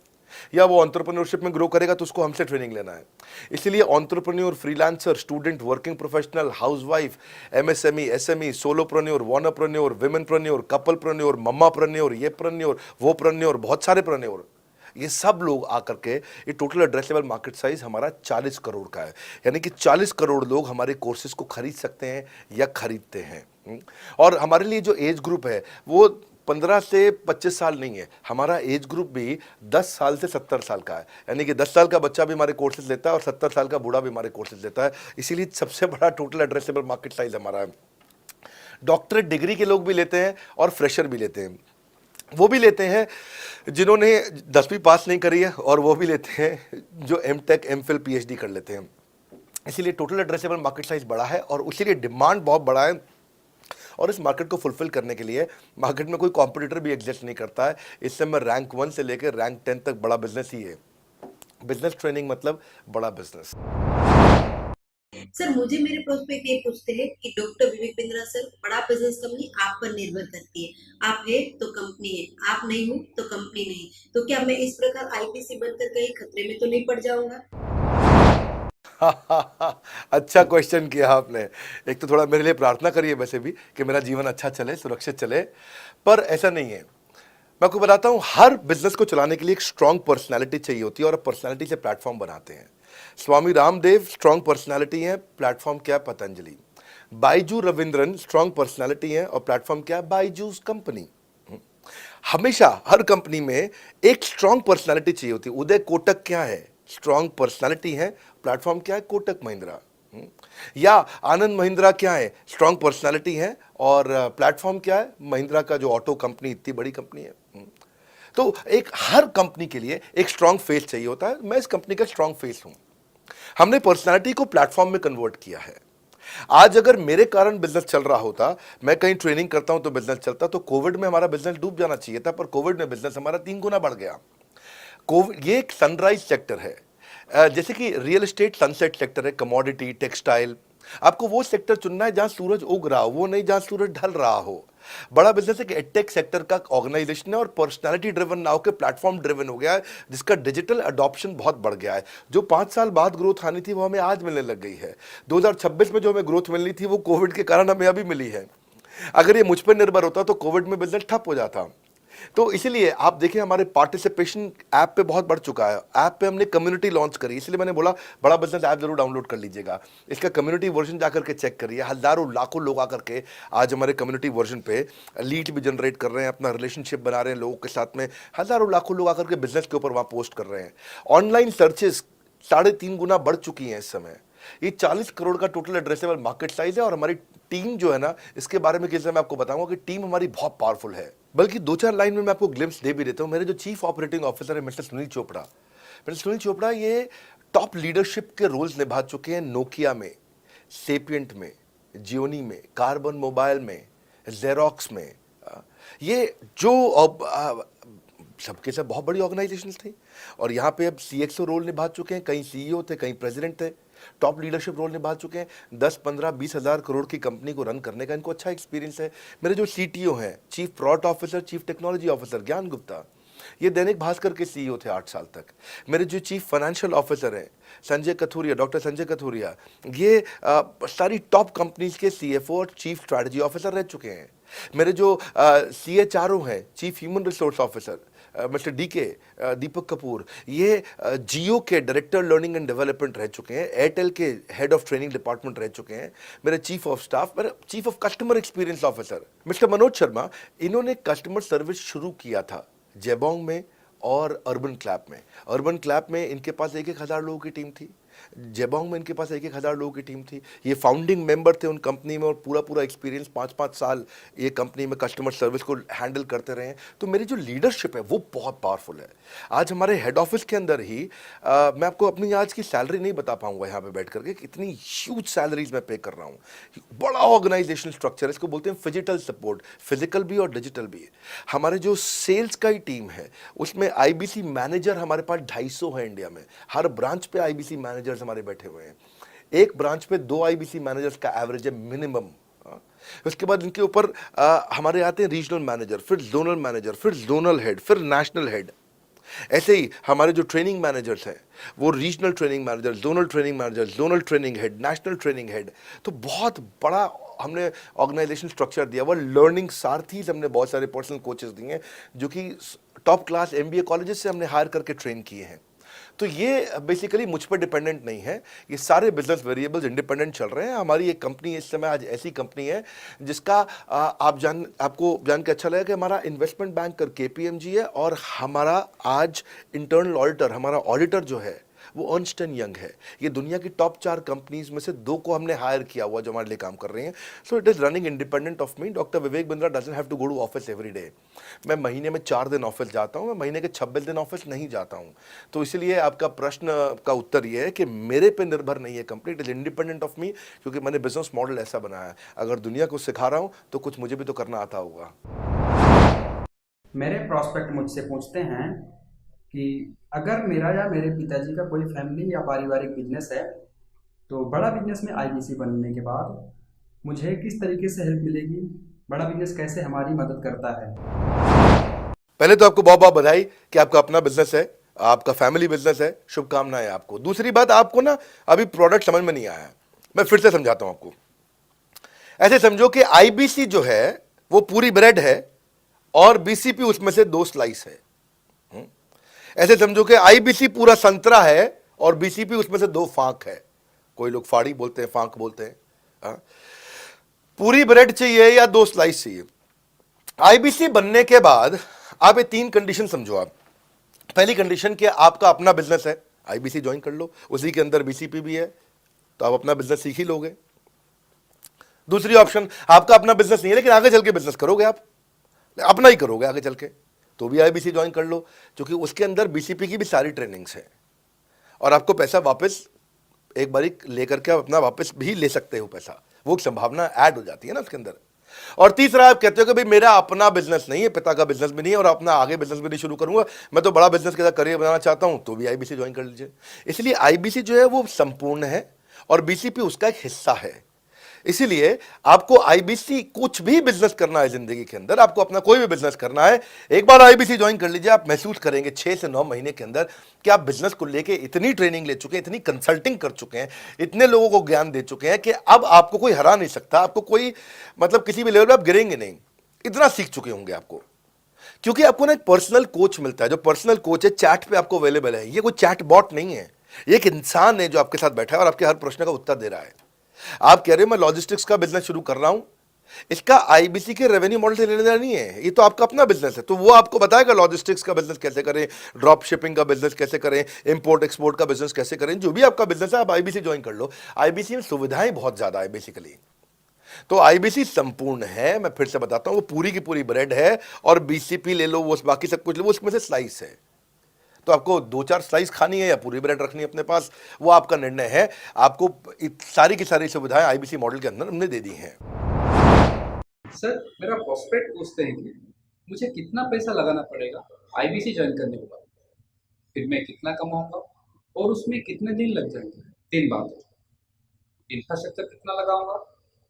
या वो एंटरप्रेन्योरशिप में ग्रो करेगा तो उसको हमसे ट्रेनिंग लेना है। इसलिए entrepreneur, freelancer, student, working professional, housewife, MSME, SME, solopreneur, wannapreneur, womenpreneur, couplepreneur, mommapreneur, ये प्रेन्योर, वो प्रेन्योर, बहुत सारे प्रेन्योर, ये सब लोग आकर के ये टोटल एड्रेसेबल मार्केट साइज हमारा 40 करोड़ का है। यानी कि 40 करोड़ लोग हमारे कोर्सेज को खरीद सकते हैं या खरीदते हैं। और हमारे लिए जो एज ग्रुप है वो 15 से 25 साल नहीं है, हमारा एज ग्रुप भी 10 साल से 70 साल का है। यानी कि 10 साल का बच्चा भी हमारे कोर्सेज लेता है और 70 साल का बूढ़ा भी हमारे कोर्सेज लेता है। इसीलिए सबसे बड़ा टोटल एड्रेसेबल मार्केट साइज हमारा है। डॉक्टरेट डिग्री के लोग भी लेते हैं और फ्रेशर भी लेते हैं। वो भी लेते हैं जिन्होंने 10वीं पास नहीं करी है, और वो भी लेते हैं जो एमटेक, एमफिल, पीएचडी कर लेते हैं। इसीलिए टोटल एड्रेसेबल मार्केट साइज बड़ा है और उसीलिए डिमांड बहुत बड़ा है। और इस मार्केट को फुलफिल करने के लिए मार्केट में कोई कॉम्पिटिटर भी एग्जिस्ट नहीं करता है। इस समय रैंक 1 से लेकर रैंक 10 तक बड़ा बिजनेस ही है। बिजनेस ट्रेनिंग मतलब बड़ा बिजनेस। सर, मुझे मेरे प्रोस्पेक्ट ये पूछते हैं कि डॉक्टर विवेक बिंद्रा सर, बड़ा बिजनेस कंपनी आप पर निर्भर करती है। आप है तो कंपनी है, आप नहीं हो तो कंपनी नहीं। तो क्या मैं इस प्रकार आईपीसी बनकर कहीं खतरे में तो नहीं पड़ जाऊंगा? अच्छा क्वेश्चन किया आपने। एक तो थोड़ा मेरे लिए प्रार्थना करिए वैसे भी कि मेरा जीवन अच्छा चले, सुरक्षित चले, पर ऐसा नहीं है। मैं आपको बताता हूं, हर बिजनेस को चलाने के लिए एक स्ट्रांग पर्सनालिटी चाहिए होती है और पर्सनालिटी से प्लेटफॉर्म बनाते हैं। स्वामी रामदेव स्ट्रांग पर्सनालिटी है, प्लेटफॉर्म क्या है? पतंजलि। बाइजू रविंद्रन स्ट्रांग पर्सनालिटी है और प्लेटफॉर्म क्या है? बाइजूस कंपनी। हमेशा हर कंपनी में एक स्ट्रांग पर्सनालिटी चाहिए होती है। उदय कोटक क्या है? स्ट्रांग पर्सनालिटी है, प्लेटफॉर्म क्या है? कोटक महिंद्रा। या आनंद महिंद्रा क्या है? स्ट्रांग पर्सनालिटी है और प्लेटफॉर्म क्या है? महिंद्रा का जो ऑटो कंपनी, इतनी बड़ी कंपनी है। तो एक हर कंपनी के लिए एक स्ट्रांग फेस चाहिए होता है। मैं इस कंपनी का स्ट्रांग फेस हूं। हमने पर्सनालिटी को प्लेटफॉर्म में कन्वर्ट किया है। आज अगर मेरे कारण बिजनेस चल रहा होता, मैं कहीं ट्रेनिंग करता हूं तो बिजनेस चलता, तो कोविड में हमारा बिजनेस डूब जाना चाहिए था, पर कोविड में बिजनेस हमारा 3 गुना बढ़ गया। कोविड ये एक सनराइज सेक्टर है, जैसे कि रियल एस्टेट सनसेट सेक्टर है, कमोडिटी, टेक्सटाइल। आपको वो सेक्टर चुनना है जहां सूरज उग रहा हो, वो नहीं जहां सूरज ढल रहा हो। बड़ा बिजनेस एक एडटेक सेक्टर का ऑर्गेनाइजेशन है और पर्सनालिटी ड्रिवन ना होकर प्लेटफॉर्म ड्रिवन हो गया है, जिसका डिजिटल अडॉप्शन बहुत बढ़ गया है। जो 5 साल बाद ग्रोथ आनी थी वो हमें आज मिलने लग गई है। 2026 में जो हमें ग्रोथ मिलनी थी वो कोविड के कारण हमें अभी मिली है। अगर ये मुझ पर निर्भर होता तो कोविड में बिजनेस ठप हो जाता। तो इसीलिए आप देखिए हमारे पार्टिसिपेशन ऐप पे बहुत बढ़ चुका है। ऐप पे हमने कम्युनिटी लॉन्च करी, इसलिए मैंने बोला बड़ा बिजनेस ऐप जरूर डाउनलोड कर लीजिएगा। इसका कम्युनिटी वर्जन जाकर के चेक करिए। हजारों लाखों लोग आकर के आज हमारे कम्युनिटी वर्जन पे लीड भी जनरेट कर रहे हैं, अपना रिलेशनशिप बना रहे हैं लोगों के साथ में। हजारों लाखों लोग आकर के बिजनेस के ऊपर वहां पोस्ट कर रहे हैं। ऑनलाइन सर्चेस 3.5 गुना बढ़ चुकी हैं इस समय। ये 40 करोड़ का टोटल एड्रेसेबल मार्केट साइज है और हमारी टीम जो है ना, इसके बारे में किसी मैं आपको बताऊंगा कि टीम हमारी बहुत पावरफुल है। बल्कि 2-4 लाइन में मैं आपको ग्लिम्स दे भी देता हूं। मेरे जो चीफ ऑपरेटिंग ऑफिसर है मिस्टर सुनील चोपड़ा, ये टॉप लीडरशिप के रोल्स निभा चुके हैं नोकिया में, सेपियंट में, जियोनी में, कार्बन मोबाइल में, जेरोक्स में। ये जो सबके सब बहुत बड़ी ऑर्गेनाइजेशन थी और यहाँ पे अब CXO रोल निभा चुके हैं, कहीं CEO थे, कहीं प्रेसिडेंट थे। टॉप लीडरशिप रोल निभा चुके हैं। 10, 15, 20 हज़ार करोड़ की कंपनी को रन करने का इनको अच्छा एक्सपीरियंस है। मेरे जो CTO हैं, chief product officer, chief technology officer ज्ञान गुप्ता, ये दैनिक भास्कर के CEO थे 8 साल तक। मेरे जो चीफ फाइनेंशियल ऑफिसर हैं डॉक्टर संजय कथुरिया, ये सारी टॉप कंपनीज के CFO और चीफ स्ट्रैटेजी ऑफिसर रह चुके हैं। मेरे जो CHRO हैं, chief human resource officer mister Deepak Kapoor, ये जियो के डायरेक्टर लर्निंग एंड डेवलपमेंट रह चुके हैं, एयरटेल के हेड ऑफ ट्रेनिंग डिपार्टमेंट रह चुके हैं। मेरे चीफ ऑफ स्टाफ, मेरे chief of customer experience officer mister Manoj Sharma, इन्होंने कस्टमर सर्विस शुरू किया था जेबोंग में और अर्बन क्लैप में। अर्बन क्लैप में इनके पास 1-1 हज़ार लोगों की टीम थी। जेबोंग में इनके पास 1,000 लोगों की टीम थी। ये फाउंडिंग मेंबर थे उन कंपनी में और पूरा एक्सपीरियंस 5-5 साल ये कंपनी में कस्टमर सर्विस को हैंडल करते रहे हैं। तो मेरी जो लीडरशिप है वो बहुत पावरफुल है। आज हमारे हेड ऑफिस के अंदर ही मैं आपको अपनी आज की सैलरी नहीं बता पाऊंगा यहाँ पे बैठ करके, कितनी ह्यूज सैलरीज मैं पे कर रहा हूँ। बड़ा ऑर्गेनाइजेशनल स्ट्रक्चर है, इसको बोलते हैं फिजिकल सपोर्ट, फिजिकल भी और डिजिटल भी। हमारे जो सेल्स का ही टीम है उसमें आईबीसी मैनेजर हमारे पास 250 है इंडिया में। हर ब्रांच पे आईबीसी मैनेजर्स हमारे बैठे हुए हैं। एक ब्रांच पे 2 आईबीसी मैनेजर्स का एवरेज है मिनिमम। उसके बाद इनके ऊपर हमारे आते हैं रीजनल मैनेजर, फिर जोनल मैनेजर, फिर जोनल हेड, फिर नेशनल हेड। ऐसे ही हमारे जो ट्रेनिंग मैनेजर्स हैं वो regional training manager, zonal training manager, zonal training head, national training head. तो बहुत बड़ा हमने ऑर्गेनाइजेशन स्ट्रक्चर दिया हुआ। लर्निंग सारथीज हमने बहुत सारे पर्सनल कोचेस दिए हैं जो कि टॉप क्लास एमबीए कॉलेजेस से हमने हायर करके ट्रेन किए हैं। तो ये बेसिकली मुझ पर डिपेंडेंट नहीं है, ये सारे बिजनेस वेरिएबल्स इंडिपेंडेंट चल रहे हैं। हमारी एक कंपनी इस समय आज ऐसी कंपनी है जिसका आपको जान के अच्छा लगेगा कि हमारा इन्वेस्टमेंट बैंकर केपीएमजी है और हमारा आज इंटरनल ऑडिटर, हमारा ऑडिटर जो है वो अर्न्स्ट एंड यंग है। ये दुनिया की टॉप 4 कंपनीज में से 2 को हमने हायर किया हुआ जो हमारे लिए काम कर रही हैं। So it is running independent of me. Doctor Vivek Bindra doesn't have to go to office every day. मैं महीने में 4 दिन ऑफिस जाता हूँ, मैं महीने के 26 दिन ऑफिस नहीं जाता हूँ। तो इसलिए आपका प्रश्न का उत्तर ये है कि मेरे पे निर्भर नहीं है company, it is independent of मी, क्योंकि मैंने बिजनेस मॉडल ऐसा बनाया है। अगर दुनिया को सिखा रहा हूँ तो कुछ मुझे भी तो करना आता होगा। मेरे प्रॉस्पेक्ट मुझसे पूछते हैं कि अगर मेरा या मेरे पिताजी का कोई फैमिली या पारिवारिक बिजनेस है तो बड़ा बिजनेस में आईबीसी बनने के बाद मुझे किस तरीके से हेल्प मिलेगी, बड़ा बिजनेस कैसे हमारी मदद करता है। पहले तो आपको बहुत बहुत बधाई कि आपका अपना बिजनेस है, आपका फैमिली बिजनेस है, शुभकामनाएं आपको। दूसरी बात, आपको ना अभी प्रोडक्ट समझ में नहीं आया है, मैं फिर से समझाता हूं आपको। ऐसे समझो कि आईबीसी जो है वो पूरी ब्रेड है और बीसीपी उसमें से 2 स्लाइस है। ऐसे समझो कि आईबीसी पूरा संतरा है और बीसीपी उसमें से 2 फांक है। कोई लोग फाड़ी बोलते हैं, फांक बोलते हैं। पूरी ब्रेड चाहिए या 2 स्लाइस चाहिए। आईबीसी बनने के बाद आप ये 3 कंडीशन समझो। आप पहली कंडीशन कि आपका अपना बिजनेस है, आईबीसी ज्वाइन कर लो, उसी के अंदर बीसीपी भी है तो आप अपना बिजनेस सीख ही लोगे। दूसरी ऑप्शन, आपका अपना बिजनेस नहीं है लेकिन आगे चल के बिजनेस करोगे, आप अपना ही करोगे आगे चल के, तो भी आईबीसी ज्वाइन कर लो, क्योंकि उसके अंदर बीसीपी की भी सारी ट्रेनिंग्स है और आपको पैसा वापस एक बारी लेकर के आप अपना वापस भी ले सकते हो पैसा, वो संभावना ऐड हो जाती है ना उसके अंदर। और तीसरा, आप कहते हो कि भाई मेरा अपना बिजनेस नहीं है, पिता का बिजनेस भी नहीं है और अपना आगे बिजनेस भी नहीं शुरू करूंगा, मैं तो बड़ा बिजनेस के साथ करियर बनाना चाहता हूं, तो भी आईबीसी ज्वाइन कर लीजिए। इसलिए आईबीसी जो है वो संपूर्ण है और बीसीपी उसका एक हिस्सा है। इसीलिए आपको आईबीसी, कुछ भी बिजनेस करना है जिंदगी के अंदर, आपको अपना कोई भी बिजनेस करना है, एक बार आईबीसी ज्वाइन कर लीजिए। आप महसूस करेंगे 6 से 9 महीने के अंदर कि आप बिजनेस को लेके इतनी ट्रेनिंग ले चुके हैं, इतनी कंसल्टिंग कर चुके हैं, इतने लोगों को ज्ञान दे चुके हैं कि अब आपको कोई हरा नहीं सकता, आपको कोई मतलब किसी भी लेवल पर आप गिरेंगे नहीं, इतना सीख चुके होंगे आपको। क्योंकि आपको ना एक पर्सनल कोच मिलता है, जो पर्सनल कोच है चैट पे आपको अवेलेबल है। ये कोई चैट बॉट नहीं है, ये एक इंसान है जो आपके साथ बैठा है और आपके हर प्रश्न का उत्तर दे रहा है। आप कह रहे हो मैं लॉजिस्टिक्स का बिजनेस शुरू कर रहा हूं, इसका आईबीसी के रेवेन्यू मॉडल से लेना देना नहीं है, ये तो आपका अपना बिजनेस है। तो वो आपको बताएगा लॉजिस्टिक्स का बिजनेस कैसे करें, ड्रॉप शिपिंग का बिजनेस कैसे करें, इंपोर्ट एक्सपोर्ट का बिजनेस कैसे करें, जो भी आपका बिजनेस है आप आईबीसी ज्वाइन कर लो। आईबीसी में सुविधाएं बहुत ज्यादा है बेसिकली। तो आईबीसी संपूर्ण है, मैं फिर से बताता हूं, वो पूरी की पूरी ब्रेड है और बीसीपी ले लो, वो बाकी सब कुछ ले लो, उसमें से स्लाइस है। तो आपको 2-4 स्लाइस खानी है या पूरी ब्रेड रखनी है अपने पास, वो आपका निर्णय है। आपको सारी की सारी सुविधाएं आईबीसी मॉडल के अंदर हमने दे दी हैं। सर, मेरा प्रॉस्पेक्ट पूछते हैं कि मुझे कितना पैसा लगाना पड़ेगा आईबीसी ज्वाइन करने के बाद, फिर मैं कितना कमाऊंगा और उसमें कितने दिन लग जाएंगे। 3 बात, इंफ्रास्ट्रक्चर कितना लगाऊंगा,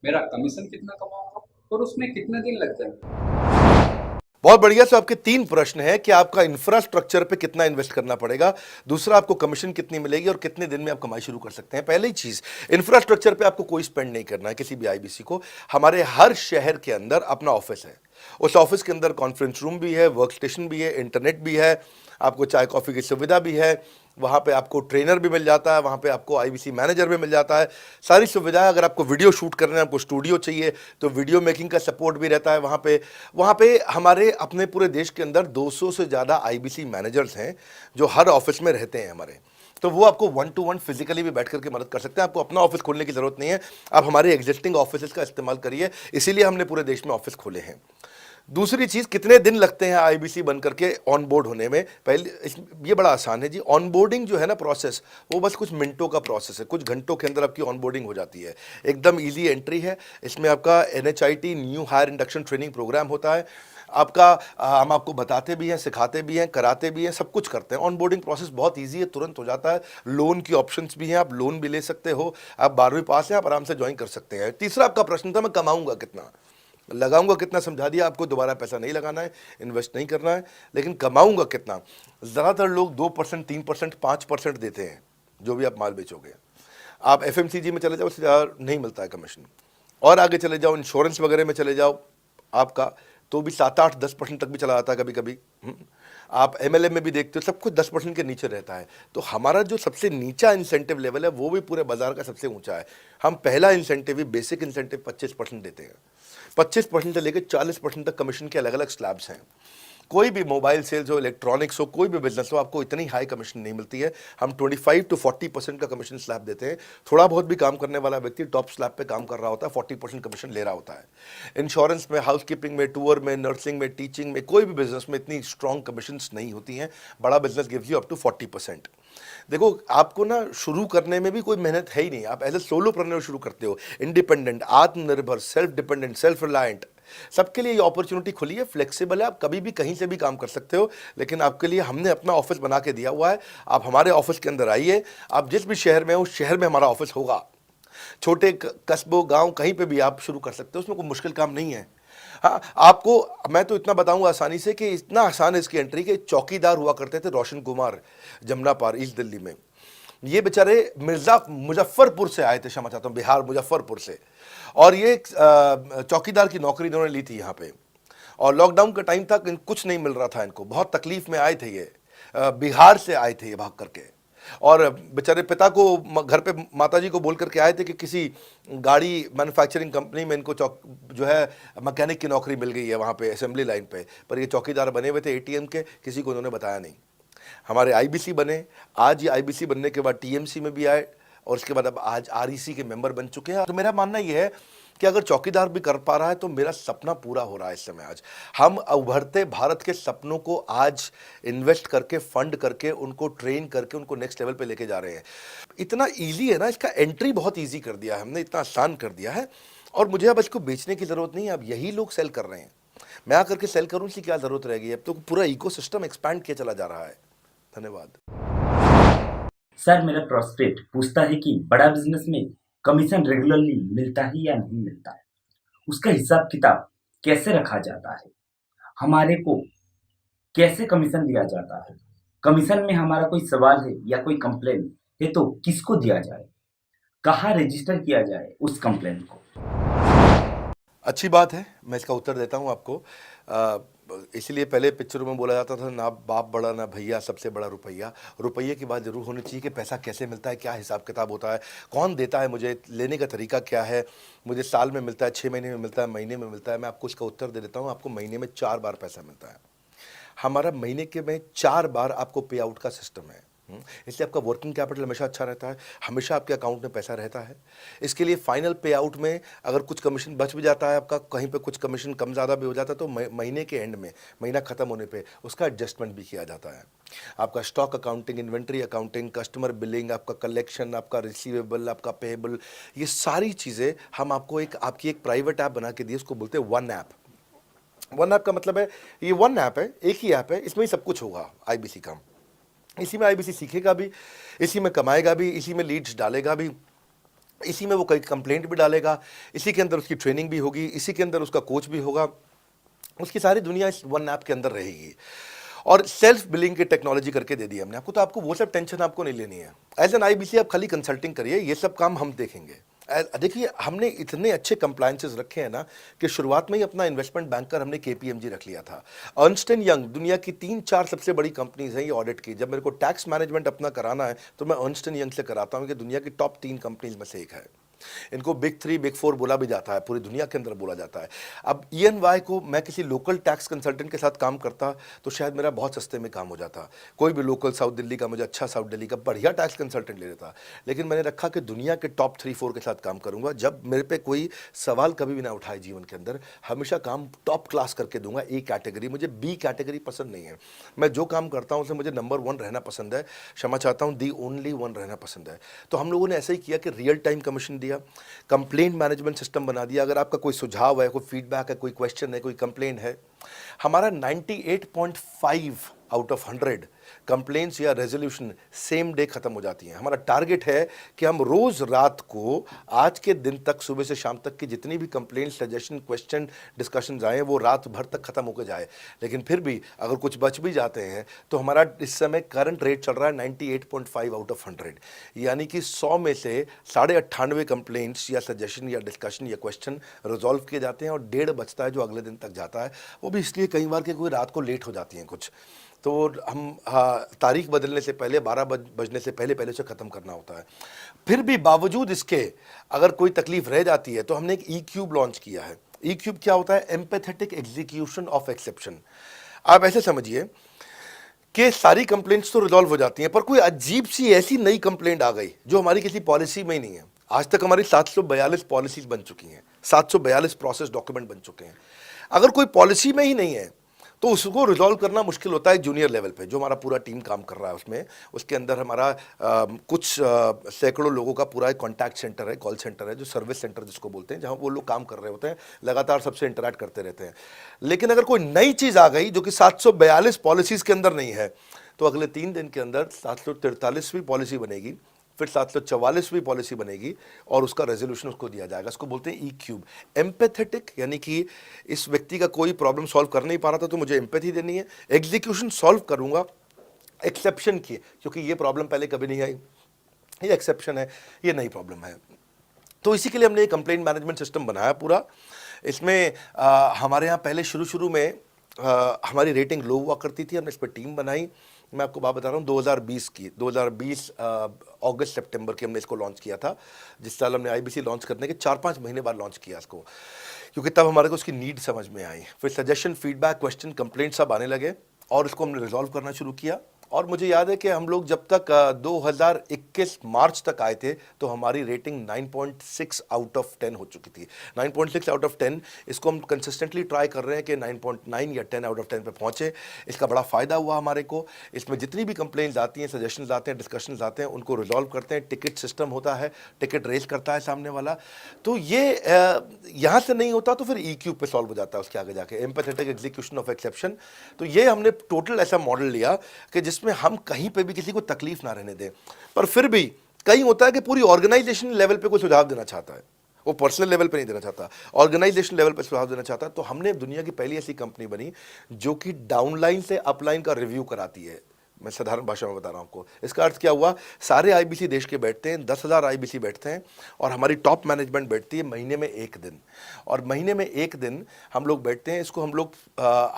मेरा कमीशन कितना कमाऊंगा और उसमें कितने दिन लग जाएंगे। बहुत बढ़िया। सो आपके 3 प्रश्न हैं कि आपका इंफ्रास्ट्रक्चर पे कितना इन्वेस्ट करना पड़ेगा, दूसरा आपको कमीशन कितनी मिलेगी और कितने दिन में आप कमाई शुरू कर सकते हैं। पहली चीज, इंफ्रास्ट्रक्चर पे आपको कोई स्पेंड नहीं करना है किसी भी आईबीसी को। हमारे हर शहर के अंदर अपना ऑफिस है, उस ऑफिस के अंदर कॉन्फ्रेंस रूम भी है, वर्क स्टेशन भी है, इंटरनेट भी है, आपको चाय कॉफी की सुविधा भी है, वहाँ पे आपको ट्रेनर भी मिल जाता है, वहाँ पे आपको आईबीसी मैनेजर भी मिल जाता है, सारी सुविधाएं। अगर आपको वीडियो शूट करना है, आपको स्टूडियो चाहिए तो वीडियो मेकिंग का सपोर्ट भी रहता है वहाँ पे हमारे अपने पूरे देश के अंदर 200 से ज़्यादा आईबीसी मैनेजर्स हैं जो हर ऑफिस में रहते हैं हमारे। तो वो आपको 1-to-1 फिजिकली भी बैठ करके मदद कर सकते हैं। आपको अपना ऑफिस खोलने की जरूरत नहीं है, आप हमारे एग्जिस्टिंग ऑफिस का इस्तेमाल करिए, इसीलिए हमने पूरे देश में ऑफिस खोले हैं। दूसरी चीज, कितने दिन लगते हैं आईबीसी बन करके ऑन बोर्ड होने में? पहले ये बड़ा आसान है जी। ऑन बोर्डिंग जो है ना प्रोसेस, वो बस कुछ मिनटों का प्रोसेस है, कुछ घंटों के अंदर आपकी ऑन बोर्डिंग हो जाती है। एकदम इजी एंट्री है। इसमें आपका NHIT new hire induction training program होता है। आपका हम आपको बताते भी हैं, सिखाते भी हैं, कराते भी हैं, सब कुछ करते हैं। ऑन बोर्डिंग प्रोसेस बहुत ईजी है, तुरंत हो जाता है। लोन की ऑप्शंस भी हैं, आप लोन भी ले सकते हो। आप 12वीं पास हैं, आप आराम से ज्वाइन कर सकते हैं। तीसरा आपका प्रश्न था, मैं कमाऊंगा कितना, लगाऊंगा कितना, समझा दिया आपको। दोबारा पैसा नहीं लगाना है, इन्वेस्ट नहीं करना है, लेकिन कमाऊंगा कितना? ज़्यादातर लोग 2%, 3%, 5% देते हैं जो भी आप माल बेचोगे। आप FMCG में चले जाओ, उससे ज़्यादा नहीं मिलता है कमीशन। और आगे चले जाओ, इंश्योरेंस वगैरह में चले जाओ आपका, तो भी 7, 8, 10% तक भी चला जाता है कभी कभी। आप MLM में भी देखते हो, सब कुछ 10% के नीचे रहता है। तो हमारा जो सबसे नीचा इंसेंटिव लेवल है वो भी पूरे बाजार का सबसे ऊंचा है। हम पहला इंसेंटिव भी, बेसिक इंसेंटिव 25% देते हैं। 25% से लेकर 40% तक कमीशन के अलग अलग स्लैब्स हैं। कोई भी मोबाइल सेल्स हो, इलेक्ट्रॉनिक्स हो, कोई भी बिजनेस हो, आपको इतनी हाई कमीशन नहीं मिलती है। हम 25 to 40% का कमीशन स्लैब देते हैं। थोड़ा बहुत भी काम करने वाला व्यक्ति टॉप स्लैब पे काम कर रहा होता है, 40% कमीशन ले रहा होता है। इंश्योरेंस में, हाउसकीपिंग में, टूर में, नर्सिंग में, टीचिंग में, कोई भी बिजनेस में इतनी स्ट्रॉन्ग कमीशंस नहीं होती हैं। बड़ा business gives you up to 40%। देखो, आपको ना शुरू करने में भी कोई मेहनत है ही नहीं। आप एज ए सोलोप्रेन्योर शुरू करते हो, इंडिपेंडेंट, आत्मनिर्भर, सेल्फ डिपेंडेंट, सेल्फ रिलायंट, सबके लिए ये अपॉर्चुनिटी खुली है, फ्लेक्सिबल है, आप कभी भी कहीं से भी काम कर सकते हो। लेकिन आपके लिए हमने अपना ऑफिस बना के दिया हुआ है। आप हमारे ऑफिस के अंदर आइए, आप जिस भी शहर में हो, उस शहर में हमारा ऑफिस होगा। छोटे कस्बों, गांव, कहीं पे भी आप शुरू कर सकते हो, उसमें कोई मुश्किल काम नहीं है। हाँ, आपको मैं तो इतना बताऊंगा आसानी से कि इतना आसान है इसकी एंट्री कि चौकीदार हुआ करते थे रोशन कुमार, जमुना पार, ईस्ट दिल्ली में। ये बेचारे मुजफ्फरपुर से आए थे, क्षमा चाहता हूँ, बिहार मुजफ्फरपुर से। और ये चौकीदार की नौकरी इन्होंने ली थी यहाँ पे। और लॉकडाउन का टाइम था, कुछ नहीं मिल रहा था इनको, बहुत तकलीफ में आए थे ये। बिहार से आए थे ये भाग करके। और बेचारे पिता को घर पे माताजी को बोल करके आए थे कि किसी गाड़ी मैन्युफैक्चरिंग कंपनी में इनको जो है मैकेनिक की नौकरी मिल गई है वहाँ पे असेंबली लाइन पे। पर ये चौकीदार बने हुए थे ATM के, किसी को उन्होंने बताया नहीं। हमारे IBC बने, आज ये IBC बनने के बाद TMC में भी आए, और उसके बाद अब आज REC के मेंबर बन चुके हैं। तो मेरा मानना ये है कि अगर चौकीदार भी कर पा रहा है तो मेरा सपना पूरा हो रहा है इस समय। आज हम उभरते भारत के सपनों को आज इन्वेस्ट करके, फंड करके, उनको ट्रेन करके, उनको नेक्स्ट लेवल पे लेके जा रहे हैं। इतना इजी है ना, इसका एंट्री बहुत इजी कर दिया है हमने, इतना आसान कर दिया है। और मुझे अब इसको बेचने की जरूरत नहीं है, अब यही लोग सेल कर रहे हैं। मैं आकर के सेल करूं, इसकी क्या जरूरत रहेगी? अब तो पूरा इकोसिस्टम एक्सपैंड किया चला जा रहा है। धन्यवाद। सर, मेरा प्रोस्पेक्ट पूछता है कि बड़ा बिजनेस में कमीशन रेगुलरली मिलता है या नहीं मिलता है, उसका हिसाब किताब कैसे रखा जाता है, हमारे को कैसे कमीशन दिया जाता है, कमीशन में हमारा कोई सवाल है या कोई कंप्लेन है तो किसको दिया जाए, कहाँ रजिस्टर किया जाए उस कंप्लेन को? अच्छी बात है, मैं इसका उत्तर देता हूं आपको। इसलिए पहले पिक्चरों में बोला जाता था, ना बाप बड़ा ना भैया, सबसे बड़ा रुपया। रुपये की बात जरूर होनी चाहिए कि पैसा कैसे मिलता है, क्या हिसाब किताब होता है, कौन देता है, मुझे लेने का तरीका क्या है, मुझे साल में मिलता है, 6 महीने में मिलता है, महीने में मिलता है। मैं आपको इसका उत्तर दे देता हूँ। आपको महीने में 4 बार पैसा मिलता है। हमारा महीने के में 4 बार आपको पे आउट का सिस्टम है। इसलिए आपका वर्किंग कैपिटल हमेशा अच्छा रहता है, हमेशा आपके अकाउंट में पैसा रहता है। इसके लिए फाइनल पे आउट में अगर कुछ कमीशन बच भी जाता है आपका, कहीं पे कुछ कमीशन कम ज़्यादा भी हो जाता है, तो महीने के एंड में, महीना ख़त्म होने पे उसका एडजस्टमेंट भी किया जाता है। आपका stock accounting, inventory accounting, customer billing, आपका कलेक्शन, आपका रिसीवेबल, आपका पेएबल, ये सारी चीज़ें हम आपको आपकी एक प्राइवेट ऐप बना के दिए, उसको बोलते हैं वन ऐप। वन ऐप का मतलब है, ये वन ऐप है, एक ही ऐप है, इसमें ही सब कुछ होगा IBC का। इसी में IBC सीखेगा भी, इसी में कमाएगा भी, इसी में लीड्स डालेगा भी, इसी में वो कई कंप्लेंट भी डालेगा, इसी के अंदर उसकी ट्रेनिंग भी होगी, इसी के अंदर उसका कोच भी होगा। उसकी सारी दुनिया इस वन ऐप के अंदर रहेगी। और सेल्फ बिलिंग की टेक्नोलॉजी करके दे दी हमने आपको, तो आपको वो सब टेंशन आपको नहीं लेनी है। एज एन IBC आप खाली कंसल्टिंग करिए, ये सब काम हम देखेंगे। देखिए, हमने इतने अच्छे कंप्लायंसेस रखे हैं ना कि शुरुआत में ही अपना इन्वेस्टमेंट बैंकर हमने KPMG रख लिया था। अर्नस्ट एंड यंग, दुनिया की 3-4 सबसे बड़ी कंपनीज हैं ये ऑडिट की। जब मेरे को टैक्स मैनेजमेंट अपना कराना है तो मैं अर्नस्ट एंड यंग से कराता हूँ, कि दुनिया की टॉप 3 कंपनीज में से एक है। इनको बिग 3 बिग 4 बोला भी जाता है, पूरी दुनिया के अंदर बोला जाता है। अब EY को मैं किसी लोकल टैक्स कंसल्टेंट के साथ काम करता तो शायद मेरा बहुत सस्ते में काम हो जाता। कोई भी लोकल साउथ दिल्ली का, मुझे अच्छा साउथ दिल्ली का बढ़िया टैक्स कंसल्टेंट ले लेता। लेकिन मैंने रखा कि दुनिया के टॉप 3-4 के साथ काम करूंगा। जब मेरे पे कोई सवाल कभी भी ना उठाए जीवन के अंदर, हमेशा काम टॉप क्लास करके दूंगा। ए कैटेगरी, मुझे बी कैटेगरी पसंद नहीं है। मैं जो काम करता हूं उसमें मुझे नंबर 1 रहना पसंद है, क्षमा चाहता हूं, दी ओनली 1 रहना पसंद है। तो हम लोगों ने ऐसा ही किया कि रियल टाइम कमीशन दिया, कंप्लेंट मैनेजमेंट सिस्टम बना दिया। अगर आपका कोई सुझाव है, कोई फीडबैक है, कोई क्वेश्चन है, कोई कंप्लेंट है, हमारा 98.5 आउट ऑफ 100 कंप्लेंट्स या रेजोल्यूशन सेम डे खत्म हो जाती हैं। हमारा टारगेट है कि हम रोज रात को, आज के दिन तक, सुबह से शाम तक की जितनी भी कंप्लेंट, सजेशन, क्वेश्चन, डिस्कशन आए वो रात भर तक खत्म होकर जाए। लेकिन फिर भी अगर कुछ बच भी जाते हैं तो हमारा इस समय करंट रेट चल रहा है 98.5 आउट ऑफ 100, यानी कि 100 में से 98.5 कंप्लेंट्स या सजेशन या डिस्कशन या क्वेश्चन रिजॉल्व किए जाते हैं और 1.5 बचता है जो अगले दिन तक जाता है। वो भी इसलिए कई बार कि कोई रात को लेट हो जाती हैं कुछ, तो हम तारीख बदलने से पहले, 12 बजने से पहले पहले से ख़त्म करना होता है। फिर भी बावजूद इसके अगर कोई तकलीफ रह जाती है तो हमने एक E-क्यूब लॉन्च किया है। E-क्यूब क्या होता है? Empathetic execution of exception. आप ऐसे समझिए कि सारी कंप्लेंट्स तो रिजॉल्व हो जाती हैं, पर कोई अजीब सी ऐसी नई कंप्लेंट आ गई जो हमारी किसी पॉलिसी में ही नहीं है। आज तक हमारी 742 पॉलिसीज बन चुकी हैं, 742 प्रोसेस डॉक्यूमेंट बन चुके हैं। अगर कोई पॉलिसी में ही नहीं है तो उसको रिजॉल्व करना मुश्किल होता है जूनियर लेवल पे, जो हमारा पूरा टीम काम कर रहा है उसमें। उसके अंदर हमारा कुछ सैकड़ों लोगों का पूरा एक कॉन्टैक्ट सेंटर है, कॉल सेंटर है, जो सर्विस सेंटर जिसको बोलते हैं, जहां वो लोग काम कर रहे होते हैं, लगातार सबसे इंटरैक्ट करते रहते हैं। लेकिन अगर कोई नई चीज़ आ गई जो कि 742 पॉलिसीज़ के अंदर नहीं है, तो अगले 3 दिन के अंदर 743वीं पॉलिसी बनेगी, फिर 744वीं पॉलिसी बनेगी और उसका रेजोल्यूशन उसको दिया जाएगा। इसको बोलते हैं E-क्यूब। एम्पैथेटिक, यानी कि इस व्यक्ति का कोई प्रॉब्लम सॉल्व कर नहीं पा रहा था तो मुझे एम्पैथी देनी है। एग्जीक्यूशन सॉल्व करूंगा एक्सेप्शन की, क्योंकि ये प्रॉब्लम पहले कभी नहीं आई, ये एक्सेप्शन है, ये नई प्रॉब्लम है। तो इसी के लिए हमने एक कंप्लेंट मैनेजमेंट सिस्टम बनाया पूरा। इसमें हमारे यहाँ पहले शुरू में हमारी रेटिंग लो हुआ करती थी, हमने इस पर टीम बनाई। मैं आपको बात बता रहा हूँ 2020 अगस्त सितंबर की हमने इसको लॉन्च किया था। जिस साल हमने IBC लॉन्च करने के 4-5 महीने बाद लॉन्च किया इसको, क्योंकि तब हमारे को उसकी नीड समझ में आई। फिर सजेशन, फीडबैक, क्वेश्चन, कंप्लेंट सब आने लगे और इसको हमने रिजॉल्व करना शुरू किया। और मुझे याद है कि हम लोग जब तक 2021 मार्च तक आए थे तो हमारी रेटिंग 9.6 आउट ऑफ 10 हो चुकी थी। 9.6 आउट ऑफ 10, इसको हम कंसिस्टेंटली ट्राई कर रहे हैं कि 9.9 या 10 आउट ऑफ 10 पे पहुंचे। इसका बड़ा फ़ायदा हुआ हमारे को। इसमें जितनी भी कंप्लेंट्स आती हैं, सजेशंस आते हैं, डिस्कशंस आते हैं, उनको रिजॉल्व करते हैं। टिकट सिस्टम होता है, टिकट रेज करता है सामने वाला। तो ये यहाँ से नहीं होता तो फिर E-क्यूब पे सॉल्व हो जाता है उसके आगे जाके, एम्पैथेटिक एग्जीक्यूशन ऑफ एक्सेप्शन। तो ये हमने टोटल ऐसा मॉडल लिया कि जिसमें हम कहीं पे भी किसी को तकलीफ ना रहने दें। पर फिर भी कहीं होता है कि पूरी ऑर्गेनाइजेशन लेवल पे कोई सुझाव देना चाहता है, वो पर्सनल लेवल पे नहीं देना चाहता, ऑर्गेनाइजेशन लेवल पे सुझाव देना चाहता है। तो हमने दुनिया की पहली ऐसी कंपनी बनी जो कि डाउनलाइन से अपलाइन का रिव्यू कराती है। मैं साधारण भाषा में बता रहा हूँ आपको। इसका अर्थ क्या हुआ? सारे IBC देश के बैठते हैं, 10,000 IBC बैठते हैं और हमारी टॉप मैनेजमेंट बैठती है महीने में 1 दिन। और महीने में 1 दिन हम लोग बैठते हैं। इसको हम लोग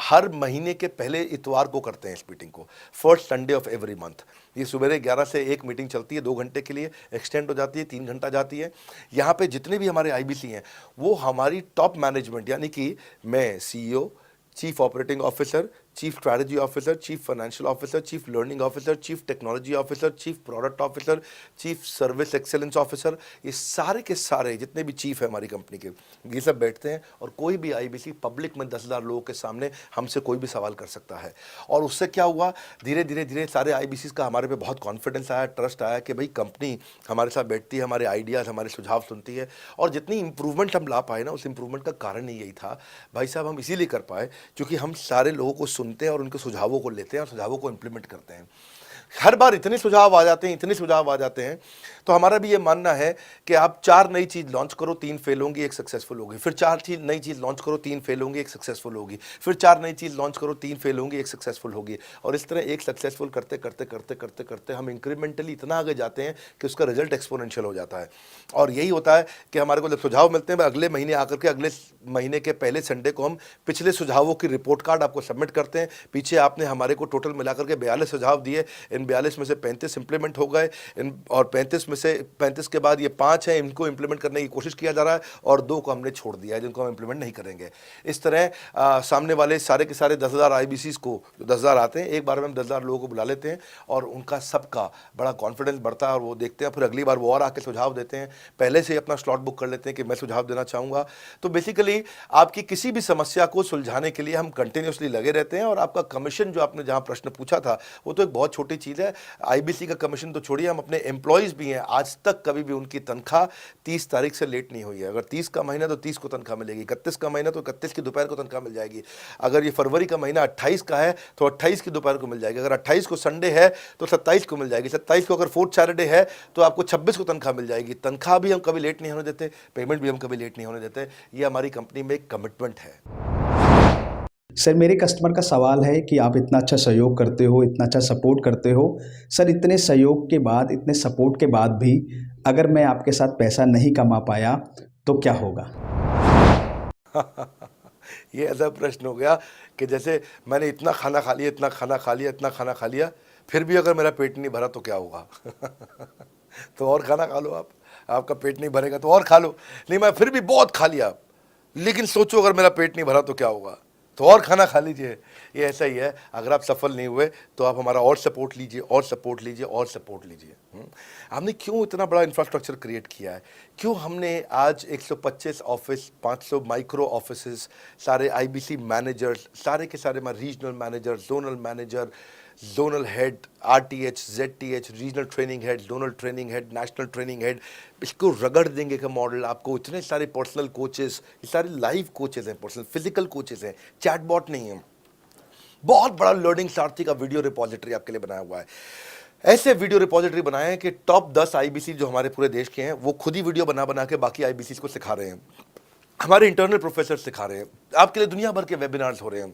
हर महीने के पहले इतवार को करते हैं इस मीटिंग को, first Sunday off every month. ये सुबह 11 से 1 मीटिंग चलती है, 2 घंटे के लिए एक्सटेंड हो जाती है, 3 घंटा जाती है। यहाँ पे जितने भी हमारे IBC हैं वो हमारी टॉप मैनेजमेंट, यानी कि मैं CEO, chief operating officer, chief strategy officer, chief financial officer, chief learning officer, chief technology officer, chief product officer, chief service excellence officer, ये सारे के सारे जितने भी चीफ है हमारी कंपनी के, ये सब बैठते हैं। और कोई भी IBC पब्लिक में 10,000 लोगों के सामने हमसे कोई भी सवाल कर सकता है। और उससे क्या हुआ, धीरे धीरे सारे IBCs का हमारे पे बहुत कॉन्फिडेंस आया, ट्रस्ट आया कि भाई कंपनी हमारे साथ बैठती है, हमारे आइडियाज़, हमारे सुझाव सुनती है। और जितनी इंप्रूवमेंट हम ला पाए ना, उस इंप्रूवमेंट का कारण ही यही था भाई साहब, हम इसीलिए कर पाए क्योंकि हम सारे लोगों को सुनते हैं और उनके सुझावों को लेते हैं और सुझावों को इंप्लीमेंट करते हैं। हर बार इतने सुझाव आ जाते हैं, इतने सुझाव आ जाते हैं, तो हमारा भी ये मानना है कि आप 4 नई चीज़ लॉन्च करो, 3 फेल होंगी, 1 सक्सेसफुल होगी। फिर 4 नई चीज़ लॉन्च करो, 3 फेल होंगी, 1 सक्सेसफुल होगी। फिर 4 नई चीज़ लॉन्च करो, 3 फेल होंगी, 1 सक्सेसफुल होगी। और इस तरह 1 सक्सेसफुल करते करते करते करते करते हम इंक्रीमेंटली इतना आगे जाते हैं कि उसका रिजल्ट एक्सपोनेंशियल हो जाता है। और यही होता है कि हमारे को जब सुझाव मिलते हैं, अगले महीने आकर के अगले महीने के पहले संडे को हम पिछले सुझावों की रिपोर्ट कार्ड आपको सबमिट करते हैं। पीछे आपने हमारे को टोटल मिलाकर के 42 सुझाव दिए, इन इन 42 में से 35 इंप्लीमेंट हो गए, और 35 में से 35 के बाद ये 5 हैं, इनको इंप्लीमेंट करने की कोशिश किया जा रहा है, और 2 को हमने छोड़ दिया है जिनको हम इंप्लीमेंट नहीं करेंगे। इस तरह सामने वाले सारे के सारे 10,000 IBCs को, जो 10,000 आते हैं, एक बार में हम 10,000 लोगों को बुला लेते हैं और उनका सबका बड़ा कॉन्फिडेंस बढ़ता है, और वो देखते हैं, फिर अगली बार वो और आके सुझाव देते हैं, पहले से ही अपना स्लॉट बुक कर लेते हैं कि मैं सुझाव देना चाहूँगा। तो बेसिकली आपकी किसी भी समस्या को सुलझाने के लिए हम कंटिन्यूसली लगे रहते हैं, और आपका कमीशन जो आपने जहाँ प्रश्न पूछा था वो तो एक बहुत छोटी चीज़ है। IBC का कमीशन तो छोड़िए, हम अपने एम्प्लॉयज़ भी हैं, आज तक कभी भी उनकी तनख्वाह 30 तारीख से लेट नहीं हुई है। अगर 30 का महीना तो 30 को तनख्वाह मिलेगी, 31 का महीना तो 31 की दोपहर को तनख्वाह मिल जाएगी, अगर ये फरवरी का महीना 28 का है तो 28 की दोपहर को मिल जाएगी, अगर 28 को संडे है तो 27 को मिल जाएगी, 27 को अगर फोर्थ सैटरडे है तो आपको 26 को तनख्वाह मिल जाएगी। तनख्वाह भी हम कभी लेट नहीं होने देते, पेमेंट भी हम कभी लेट नहीं होने देते, ये हमारी कंपनी में एक कमिटमेंट है। सर मेरे कस्टमर का सवाल है कि आप इतना अच्छा सहयोग करते हो, इतना अच्छा सपोर्ट करते हो, सर इतने सहयोग के बाद, इतने सपोर्ट के बाद भी अगर मैं आपके साथ पैसा नहीं कमा पाया तो क्या होगा? ये ऐसा प्रश्न हो गया कि जैसे मैंने इतना खाना खा लिया, इतना खाना खा लिया, इतना खाना खा लिया, फिर भी अगर मेरा पेट नहीं भरा तो क्या होगा? तो और खाना खा लो आप, आपका पेट नहीं भरेगा तो और खा लो। नहीं, मैं फिर भी बहुत खा लिया, लेकिन सोचो अगर मेरा पेट नहीं भरा तो क्या होगा, तो और खाना खा लीजिए। ये ऐसा ही है, अगर आप सफल नहीं हुए तो आप हमारा और सपोर्ट लीजिए, और सपोर्ट लीजिए, और सपोर्ट लीजिए। हमने क्यों इतना बड़ा इंफ्रास्ट्रक्चर क्रिएट किया है, क्यों हमने आज 125 ऑफिस, 500 माइक्रो ऑफिसेस, सारे IBC मैनेजर्स, सारे के सारे regional manager, zonal manager, zonal head, RTH, ZTH, regional training head, zonal training head, national training head, इसको रगड़ देंगे का मॉडल। आपको इतने सारे पर्सनल कोचेस, ये सारे लाइव कोचेस हैं, पर्सनल फिजिकल कोचेस हैं, चैटबॉट नहीं है। बहुत बड़ा लर्निंग सारथी का वीडियो रिपोजिटरी आपके लिए बनाया हुआ है। ऐसे वीडियो रिपोजिटरी बनाए हैं कि टॉप 10 IBC जो हमारे पूरे देश के हैं वो खुद ही वीडियो बना बना के बाकी IBCs को सिखा रहे हैं। हमारे इंटरनल प्रोफेसर सिखा रहे हैं, आपके लिए दुनिया भर के वेबिनार्स हो रहे हैं,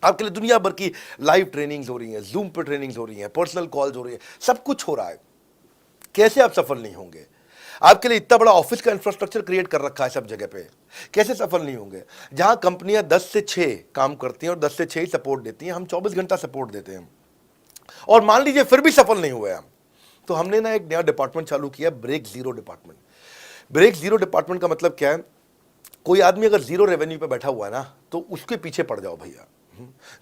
आपके लिए दुनिया भर की लाइव ट्रेनिंग्स हो रही हैं, जूम पर ट्रेनिंग्स हो रही हैं, पर्सनल कॉल्स हो रही है, सब कुछ हो रहा है। कैसे आप सफल नहीं होंगे? आपके लिए इतना बड़ा ऑफिस का इंफ्रास्ट्रक्चर क्रिएट कर रखा है सब जगह पे, कैसे सफल नहीं होंगे? जहां कंपनियां 10 से 6 काम करती हैं और 10 से 6 ही सपोर्ट देती हैं, हम 24 घंटा सपोर्ट देते हैं, और मान लीजिए फिर भी सफल नहीं हुए हम, तो हमने ना एक नया डिपार्टमेंट चालू किया, break zero department. Break zero department का मतलब क्या है? कोई आदमी अगर जीरो रेवेन्यू पे बैठा हुआ है ना, तो उसके पीछे पड़ जाओ भैया।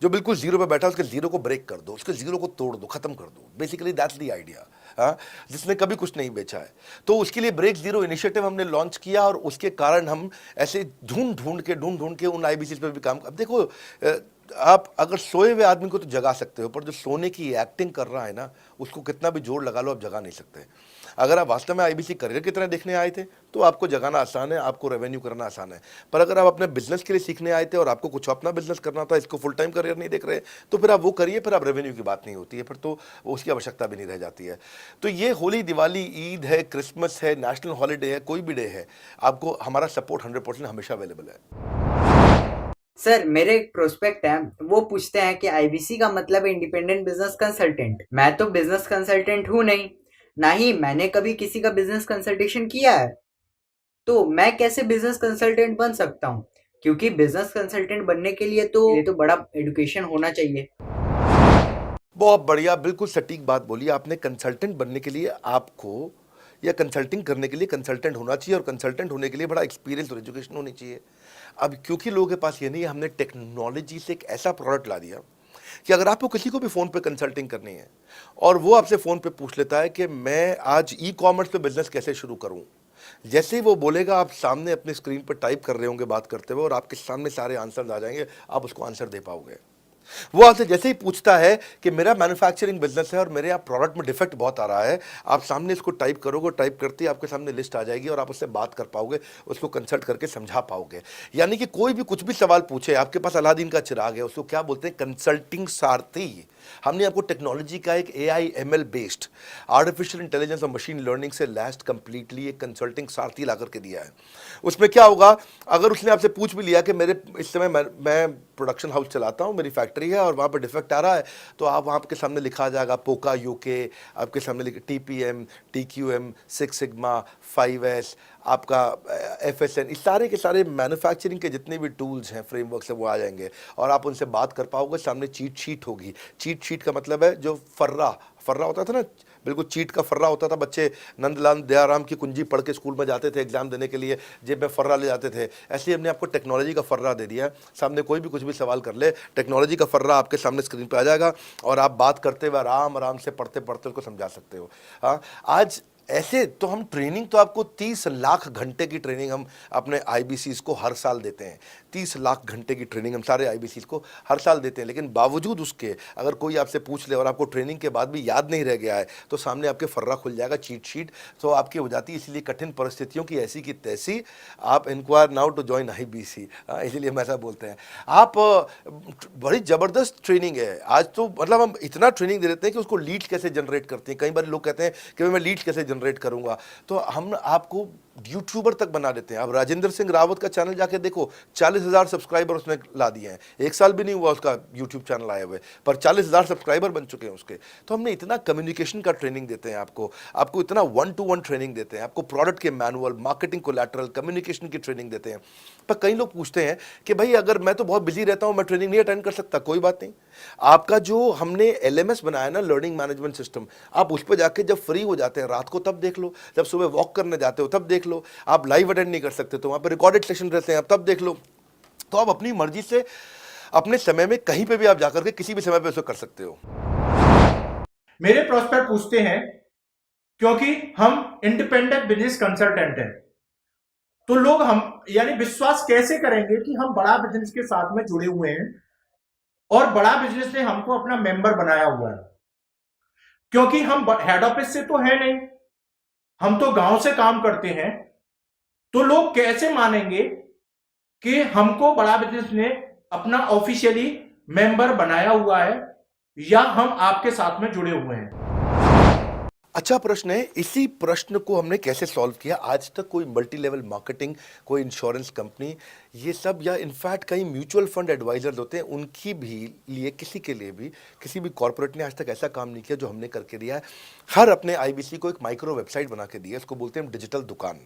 जो बिल्कुल जीरो पे बैठा, उसके जीरो को ब्रेक कर दो, उसके जीरो को तोड़ दो, खत्म कर दो। Basically that's the idea. जिसने कभी कुछ नहीं बेचा है, तो उसके लिए ब्रेक जीरो इनिशिएटिव हमने लॉन्च किया, और उसके कारण हम ऐसे ढूंढ ढूंढ के उन IBCs पे भी काम। अब देखो, आप अगर सोए हुए आदमी को तो जगा सकते हो, पर जो सोने की एक्टिंग कर रहा है ना, उसको कितना भी जोर लगा लो आप जगा नहीं सकते। अगर आप वास्तव में IBC करियर की तरह देखने आए थे तो आपको जगाना आसान है, आपको रेवेन्यू करना आसान है, पर अगर आप अपने बिजनेस के लिए सीखने आए थे और आपको कुछ अपना बिजनेस करना था, इसको फुल टाइम करियर नहीं देख रहे, तो फिर आप वो करिए, फिर आप रेवेन्यू की बात नहीं होती है, फिर तो उसकी आवश्यकता भी नहीं रह जाती है। तो ये होली, दिवाली, ईद है, क्रिसमस है, नेशनल हॉलीडे है, कोई भी डे है, आपको हमारा सपोर्ट 100% हमेशा अवेलेबल है। सर मेरे एक प्रोस्पेक्ट है, वो पूछते हैं कि IBC का मतलब है इंडिपेंडेंट बिजनेस कंसल्टेंट। मैं तो बिजनेस कंसल्टेंट हूँ नहीं, ना ही मैंने कभी किसी का बिजनेस कंसल्टेशन किया है, तो मैं कैसे बिजनेस कंसल्टेंट बन सकता हूँ? क्योंकि बिजनेस कंसल्टेंट बनने के लिए तो बड़ा एजुकेशन होना चाहिए। बहुत बढ़िया, बिल्कुल सटीक बात बोली आपने। कंसल्टेंट बनने के लिए आपको, या कंसल्टिंग करने के लिए कंसल्टेंट होना चाहिए, और कंसल्टेंट होने के लिए बड़ा एक्सपीरियंस और एजुकेशन होनी चाहिए। अब क्योंकि लोगों के पास ये नहीं है, हमने टेक्नोलॉजी से एक ऐसा प्रोडक्ट ला दिया कि अगर आपको किसी को भी फ़ोन पे कंसल्टिंग करनी है और वो आपसे फ़ोन पे पूछ लेता है कि मैं आज ई-कॉमर्स पे बिजनेस कैसे शुरू करूं, जैसे ही वो बोलेगा, आप सामने अपने स्क्रीन पर टाइप कर रहे होंगे बात करते हुए, और आपके सामने सारे आंसर आ जाएंगे, आप उसको आंसर दे पाओगे। वो आपसे जैसे ही पूछता है कि मेरा मैन्युफैक्चरिंग बिजनेस है और मेरे यहाँ प्रोडक्ट में डिफेक्ट बहुत आ रहा है, आप सामने इसको टाइप करोगे, टाइप करते ही आपके सामने लिस्ट आ जाएगी और आप उससे बात कर पाओगे, उसको कंसल्ट करके समझा पाओगे। यानी कि कोई भी कुछ भी सवाल पूछे, आपके पास अलादीन का चिराग है, उसको क्या बोलते हैं? कंसल्टिंग सारथी। हमने आपको टेक्नोलॉजी का एक AI ML based, artificial intelligence और मशीन लर्निंग से लैस्ड कंप्लीटली एक कंसल्टिंग सारथी ला करके दिया है। उसमें क्या होगा, अगर उसने आपसे पूछ भी लिया कि मेरे इस समय मैं प्रोडक्शन हाउस चलाता हूँ, मेरी फैक्ट्री है और वहाँ पर डिफेक्ट आ रहा है, तो आप वहाँ आपके सामने लिखा आ जाएगा पोका UK, आपके सामने लिखा TPM, TQM, 6 सिग्मा, 5S, आपका FSN, इस सारे के सारे मैन्युफैक्चरिंग के जितने भी टूल्स हैं, फ्रेमवर्क से, वो आ जाएंगे और आप उनसे बात कर पाओगे। सामने चीट शीट होगी। चीट शीट का मतलब है जो फर्रा होता था ना, बिल्कुल चीट का फर्रा होता था, बच्चे नंदलाल दयाराम की कुंजी पढ़ के स्कूल में जाते थे एग्जाम देने के लिए, जेब में फर्रा ले जाते थे, ऐसे ही हमने आपको टेक्नोलॉजी का फर्रा दे दिया है। सामने कोई भी कुछ भी सवाल कर ले, टेक्नोलॉजी का फर्रा आपके सामने स्क्रीन पे आ जाएगा और आप बात करते हुए आराम आराम से पढ़ते पढ़ते उसको समझा सकते हो। हाँ, आज ऐसे तो हम ट्रेनिंग तो आपको 30 लाख घंटे की ट्रेनिंग हम अपने आईबीसीज को हर साल देते हैं। 30 लाख घंटे की ट्रेनिंग हम सारे आईबीसीज को हर साल देते हैं, लेकिन बावजूद उसके अगर कोई आपसे पूछ ले और आपको ट्रेनिंग के बाद भी याद नहीं रह गया है तो सामने आपके फर्रा खुल जाएगा, चीट शीट तो आपकी हो जाती है। इसलिए कठिन परिस्थितियों की ऐसी की तैसी, आप inquire now to join IBC, इसलिए हम ऐसा बोलते हैं। आप बड़ी ज़बरदस्त ट्रेनिंग है आज तो, मतलब हम इतना ट्रेनिंग दे देते हैं कि उसको लीड कैसे जनरेट करते हैं। कई बार लोग कहते हैं कि मैं लीड कैसे जनरेट करूंगा, तो हम आपको यूट्यूबर तक बना देते हैं। अब राजेंद्र सिंह रावत का चैनल जाके देखो, 40,000 सब्सक्राइबर उसने ला दिए हैं, 1 साल भी नहीं हुआ उसका यूट्यूब चैनल आए हुए, पर 40,000 सब्सक्राइबर बन चुके हैं उसके। तो हमने इतना कम्युनिकेशन का ट्रेनिंग देते हैं आपको इतना 1-to-1 ट्रेनिंग देते हैं, आपको प्रोडक्ट के मैनुअल, मार्केटिंग कोलैटरल, कम्युनिकेशन की ट्रेनिंग देते हैं। पर कई लोग पूछते हैं कि भाई अगर मैं तो बहुत बिजी रहता हूं, मैं ट्रेनिंग नहीं अटेंड कर सकता। कोई बात नहीं, आपका जो हमने LMS बनाया ना, लर्निंग मैनेजमेंट सिस्टम, आप उस पर जाके जब फ्री हो जाते हैं रात को तब देख लो, जब सुबह वॉक करने जाते हो तब देख लो, आप लाइव अटेंड नहीं कर सकते तो वहां पर रिकॉर्डेड सेशन रहते हैं, आप तब देख लो। तो आप अपनी मर्जी से अपने समय में कहीं पे भी आप जाकर के किसी भी समय पे उसको कर सकते हो। मेरे प्रोस्पेक्ट पूछते हैं, क्योंकि हम इंडिपेंडेंट बिजनेस कंसल्टेंट हैं, तो लोग हम यानी विश्वास कैसे करेंगे कि हम बड़ा बिजनेस के साथ में जुड़े हुए हैं और बड़ा बिजनेस ने हमको अपना मेंबर बनाया हुआ है। क्योंकि हम हेड ऑफिस से तो है नहीं, हम तो गांव से काम करते हैं, तो लोग कैसे मानेंगे कि हमको बड़ा बिजनेस ने अपना ऑफिशियली मेंबर बनाया हुआ है या हम आपके साथ में जुड़े हुए हैं। अच्छा प्रश्न है। इसी प्रश्न को हमने कैसे सॉल्व किया, आज तक कोई मल्टी लेवल मार्केटिंग, कोई इंश्योरेंस कंपनी, ये सब, या इनफैक्ट कई म्यूचुअल फंड एडवाइजर्स होते हैं, उनकी भी लिए किसी के लिए भी किसी भी कॉर्पोरेट ने आज तक ऐसा काम नहीं किया जो हमने करके दिया है। हर अपने आईबीसी को एक माइक्रो वेबसाइट बना के दी है, इसको बोलते हैं डिजिटल दुकान।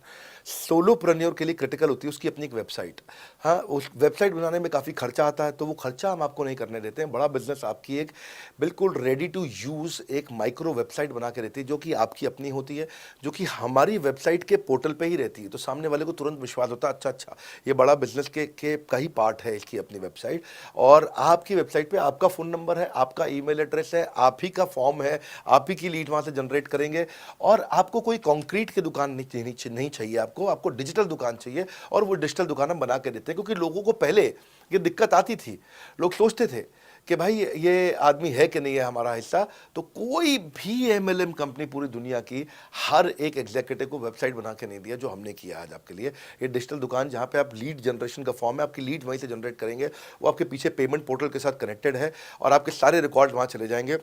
सोलोप्रेन्योर के लिए क्रिटिकल होती है उसकी अपनी एक वेबसाइट। हाँ, उस वेबसाइट बनाने में काफ़ी खर्चा आता है, तो वो खर्चा हम आपको नहीं करने देते हैं। बड़ा बिजनेस आपकी एक बिल्कुल रेडी टू यूज़ एक माइक्रो वेबसाइट बना के देती है, जो कि आपकी अपनी होती है, जो कि हमारी वेबसाइट के पोर्टल पे ही रहती है। तो सामने वाले को तुरंत विश्वास होता है, अच्छा ये बड़ा बिजनेस के का ही पार्ट है इसकी अपनी वेबसाइट। और आपकी वेबसाइट पे आपका फ़ोन नंबर है, आपका ईमेल एड्रेस है, आप ही का फॉर्म है, आप ही की लीड वहाँ से जनरेट करेंगे। और आपको कोई कॉन्क्रीट की दुकान नहीं चाहिए, आपको डिजिटल दुकान चाहिए, और वो डिजिटल दुकान हम बना के देते हैं। क्योंकि लोगों को पहले ये दिक्कत आती थी, लोग सोचते थे कि भाई ये आदमी है कि नहीं है हमारा हिस्सा। तो कोई भी MLM कंपनी पूरी दुनिया की हर एक एग्जीक्यूटिव को वेबसाइट बना के नहीं दिया जो हमने किया आज आपके लिए। ये डिजिटल दुकान जहाँ पे आप लीड जनरेशन का फॉर्म है, आपकी लीड वहीं से जनरेट करेंगे, वो आपके पीछे पेमेंट पोर्टल के साथ कनेक्टेड है और आपके सारे रिकॉर्ड वहाँ चले जाएंगे।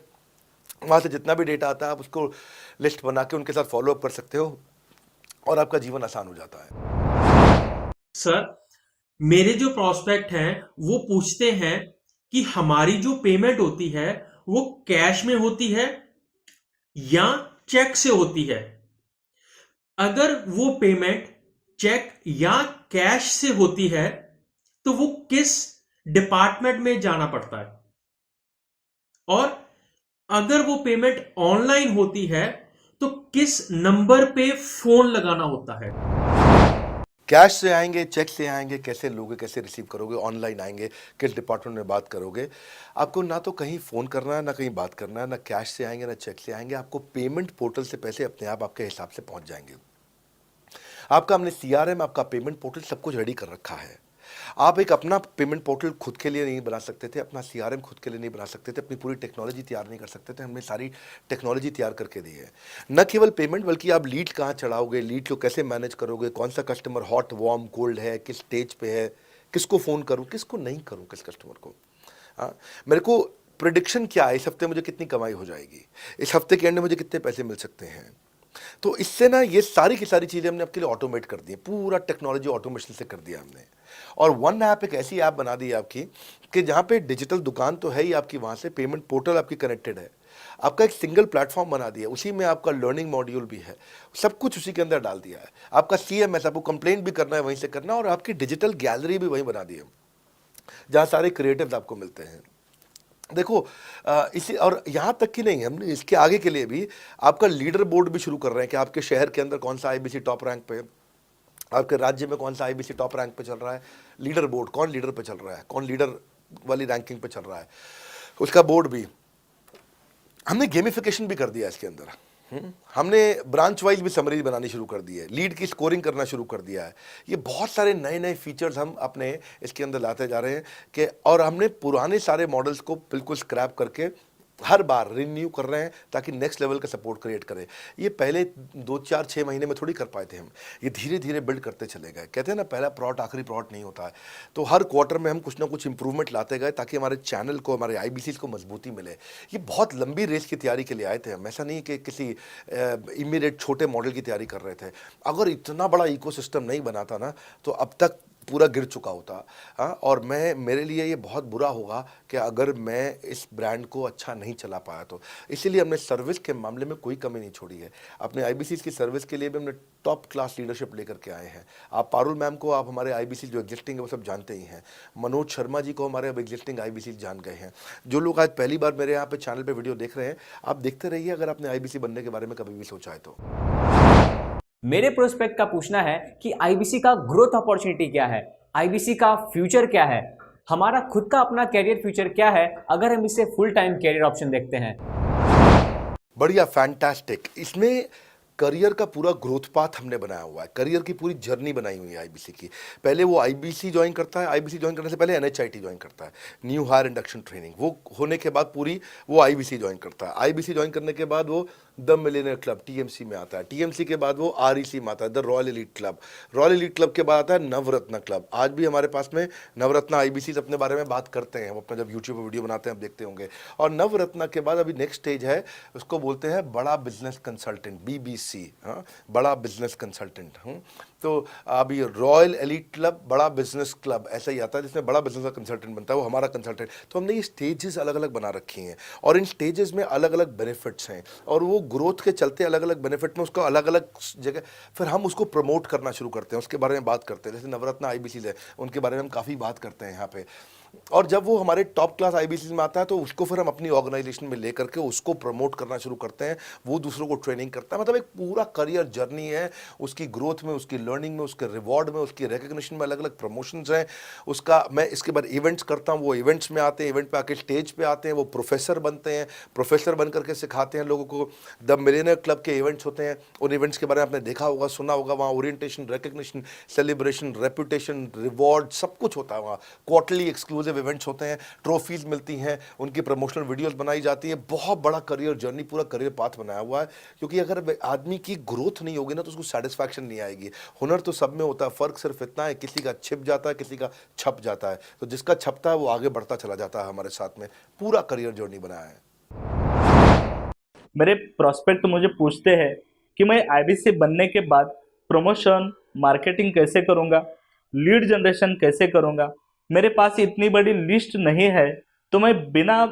वहाँ से जितना भी डेटा आता है आप उसको लिस्ट बना के उनके साथ फॉलोअप कर सकते हो और आपका जीवन आसान हो जाता है। सर, मेरे जो प्रोस्पेक्ट हैं वो पूछते हैं कि हमारी जो पेमेंट होती है वो कैश में होती है या चेक से होती है। अगर वो पेमेंट चेक या कैश से होती है तो वो किस डिपार्टमेंट में जाना पड़ता है, और अगर वो पेमेंट ऑनलाइन होती है तो किस नंबर पे फोन लगाना होता है। कैश से आएंगे, चेक से आएंगे, कैसे लोगे, कैसे रिसीव करोगे, ऑनलाइन आएंगे, किस डिपार्टमेंट में बात करोगे। आपको ना तो कहीं फ़ोन करना है, ना कहीं बात करना है, ना कैश से आएंगे ना चेक से आएंगे। आपको पेमेंट पोर्टल से पैसे अपने आप आपके हिसाब से पहुंच जाएंगे। आपका हमने CRM, आपका पेमेंट पोर्टल सब कुछ रेडी कर रखा है। आप एक अपना पेमेंट पोर्टल खुद के लिए नहीं बना सकते थे, अपना CRM खुद के लिए नहीं बना सकते थे, अपनी पूरी टेक्नोलॉजी तैयार नहीं कर सकते थे। हमने सारी टेक्नोलॉजी तैयार करके दी है। न केवल पेमेंट, बल्कि आप लीड कहाँ चढ़ाओगे, लीड को कैसे मैनेज करोगे, कौन सा कस्टमर हॉट, वार्म, कोल्ड है, किस स्टेज पे है, किसको फ़ोन करूँ, किसको नहीं करूँ, किस कस्टमर को। हाँ, मेरे को प्रेडिक्शन क्या है, इस हफ्ते मुझे कितनी कमाई हो जाएगी, इस हफ्ते के एंड में मुझे कितने पैसे मिल सकते हैं। तो इससे ना ये सारी की सारी चीज़ें हमने आपके लिए ऑटोमेट कर दी है, पूरा टेक्नोलॉजी ऑटोमेशन से कर दिया हमने। और वन ऐप एक ऐसी ऐप बना दी है आपकी कि जहाँ पे डिजिटल दुकान तो है ही आपकी, वहाँ से पेमेंट पोर्टल आपकी कनेक्टेड है, आपका एक सिंगल प्लेटफॉर्म बना दिया, उसी में आपका लर्निंग मॉड्यूल भी है, सब कुछ उसी के अंदर डाल दिया है। आपका CMS, आपको कंप्लेंट भी करना है वहीं से करना, और आपकी डिजिटल गैलरी भी वहीं बना दी है जहाँ सारे क्रिएटिव्स आपको मिलते हैं। देखो इसी और यहाँ तक कि नहीं, हमने इसके आगे के लिए भी आपका लीडर बोर्ड भी शुरू कर रहे हैं कि आपके शहर के अंदर कौन सा आईबीसी टॉप रैंक पे है, आपके राज्य में कौन सा आईबीसी टॉप रैंक पे चल रहा है, लीडर बोर्ड कौन लीडर पे चल रहा है, कौन लीडर वाली रैंकिंग पे चल रहा है, उसका बोर्ड भी हमने गेमिफिकेशन भी कर दिया इसके अंदर। हमने ब्रांच वाइज भी समरी बनानी शुरू कर दी है, लीड की स्कोरिंग करना शुरू कर दिया है। ये बहुत सारे नए नए फीचर्स हम अपने इसके अंदर लाते जा रहे हैं कि और हमने पुराने सारे मॉडल्स को बिल्कुल स्क्रैप करके हर बार रिन्यू कर रहे हैं ताकि नेक्स्ट लेवल का सपोर्ट क्रिएट करें। ये पहले 2-4-6 महीने में थोड़ी कर पाए थे हम, ये धीरे धीरे बिल्ड करते चले गए। कहते हैं ना पहला प्लॉट आखिरी प्लॉट नहीं होता है, तो हर क्वार्टर में हम कुछ ना कुछ इंप्रूवमेंट लाते गए ताकि हमारे चैनल को, हमारे आईबीसी को मजबूती मिले। ये बहुत लंबी रेस की तैयारी के लिए आए थे हम, ऐसा नहीं कि किसी इमीडिएट छोटे मॉडल की तैयारी कर रहे थे। अगर इतना बड़ा इकोसिस्टम नहीं बनाता ना तो अब तक पूरा गिर चुका होता। हाँ, और मेरे लिए ये बहुत बुरा होगा कि अगर मैं इस ब्रांड को अच्छा नहीं चला पाया तो। इसीलिए हमने सर्विस के मामले में कोई कमी नहीं छोड़ी है। अपने आईबीसी की सर्विस के लिए भी हमने टॉप क्लास लीडरशिप लेकर के आए हैं। आप पारुल मैम को, आप हमारे आईबीसी जो एग्जिस्टिंग है वो सब जानते ही हैं। मनोज शर्मा जी को हमारे अब एग्जिस्टिंग आईबीसी जान गए हैं। जो लोग आज पहली बार मेरे यहाँ पे चैनल पे वीडियो देख रहे हैं, आप देखते रहिए अगर आपने आईबीसी बनने के बारे में कभी भी सोचा है तो। मेरे प्रोस्पेक्ट का पूछना है कि आईबीसी का ग्रोथ अपॉर्चुनिटी क्या है, आईबीसी का फ्यूचर क्या है, हमारा खुद का अपना कैरियर फ्यूचर क्या है अगर हम इसे फुल टाइम कैरियर ऑप्शन देखते हैं। बढ़िया, फैंटास्टिक। इसमें करियर का पूरा ग्रोथ पाथ हमने बनाया हुआ है, करियर की पूरी जर्नी बनाई हुई है आईबीसी की। पहले वो आईबीसी ज्वाइन करता है, आईबीसी ज्वाइन करने से पहले एनएचआईटी ज्वाइन करता है, न्यू हायर इंडक्शन ट्रेनिंग। वो होने के बाद पूरी वो आईबीसी ज्वाइन करता है। आईबीसी ज्वाइन करने के बाद वो द मिलियनियर क्लब टीएमसी में आता है। टीएमसी के बाद वो आरईसी में आता है, the royal elite club. Royal elite club के बाद आता है नवरत्न क्लब। आज भी हमारे पास में नवरत्न आईबीसी अपने बारे में बात करते हैं, वो अपना जब यूट्यूब पर वीडियो बनाते हैं आप देखते होंगे। और नवरत्न के बाद अभी नेक्स्ट स्टेज है, उसको बोलते हैं बड़ा बिजनेस कंसल्टेंट, बीबीसी। हाँ, बड़ा बिजनेस कंसल्टेंट। तो अभी रॉयल एलीट क्लब, बड़ा बिजनेस क्लब ऐसा ही आता है जिसमें बड़ा बिजनेस का कंसल्टेंट बनता है, वो हमारा कंसल्टेंट। तो हमने ये स्टेजेस अलग अलग बना रखी हैं और इन स्टेजेस में अलग अलग बेनिफिट्स हैं और वो ग्रोथ के चलते अलग अलग बेनिफिट में उसका अलग अलग जगह फिर हम उसको प्रमोट करना शुरू करते हैं, उसके बारे में बात करते हैं। जैसे नवरत्न आईबीसी है, उनके बारे में हम काफ़ी बात करते हैं यहाँ पे। और जब वो हमारे टॉप क्लास आईबीसी में आता है तो उसको फिर हम अपनी ऑर्गेनाइजेशन में लेकर के उसको प्रमोट करना शुरू करते हैं, वो दूसरों को ट्रेनिंग करता है। मतलब एक पूरा करियर जर्नी है, उसकी ग्रोथ में, उसकी लर्निंग में, उसके रिवॉर्ड में, उसकी रिकग्निशन में अलग अलग प्रमोशंस हैं उसका। मैं इसके बाद इवेंट्स करता हूँ, वो इवेंट्स में आते हैं, इवेंट पे आके स्टेज पे आते हैं, वो प्रोफेसर बनते हैं, प्रोफेसर बन करके सिखाते हैं लोगों को। द मिलियनियर क्लब के इवेंट्स होते हैं, उन इवेंट्स के बारे में आपने देखा होगा, सुना होगा। वहाँ orientation, recognition, celebration, reputation, reward सब कुछ होता है। वहाँ क्वार्टरली एक्सक्लूसिव इवेंट्स होते हैं, ट्रॉफीज मिलती हैं, उनकी प्रमोशनल वीडियोस बनाई जाती है। बहुत बड़ा करियर जर्नी, पूरा करियर पाथ बनाया हुआ है। क्योंकि अगर आदमी की ग्रोथ नहीं होगी ना तो उसको सेटिस्फैक्शन नहीं आएगी। हुनर तो सब में होता है, फर्क सिर्फ इतना है किसी का छिप जाता है, किसी का छप जाता है। तो जिसका छपता है वो आगे बढ़ता चला जाता है हमारे साथ में। पूरा करियर जर्नी बनाया है। मेरे प्रोस्पेक्ट मुझे पूछते हैं कि मैं आईबीसी बनने के बाद प्रमोशन, मार्केटिंग कैसे करूंगा, लीड जनरेशन कैसे करूंगा। मेरे पास इतनी बड़ी लिस्ट नहीं है तो मैं बिना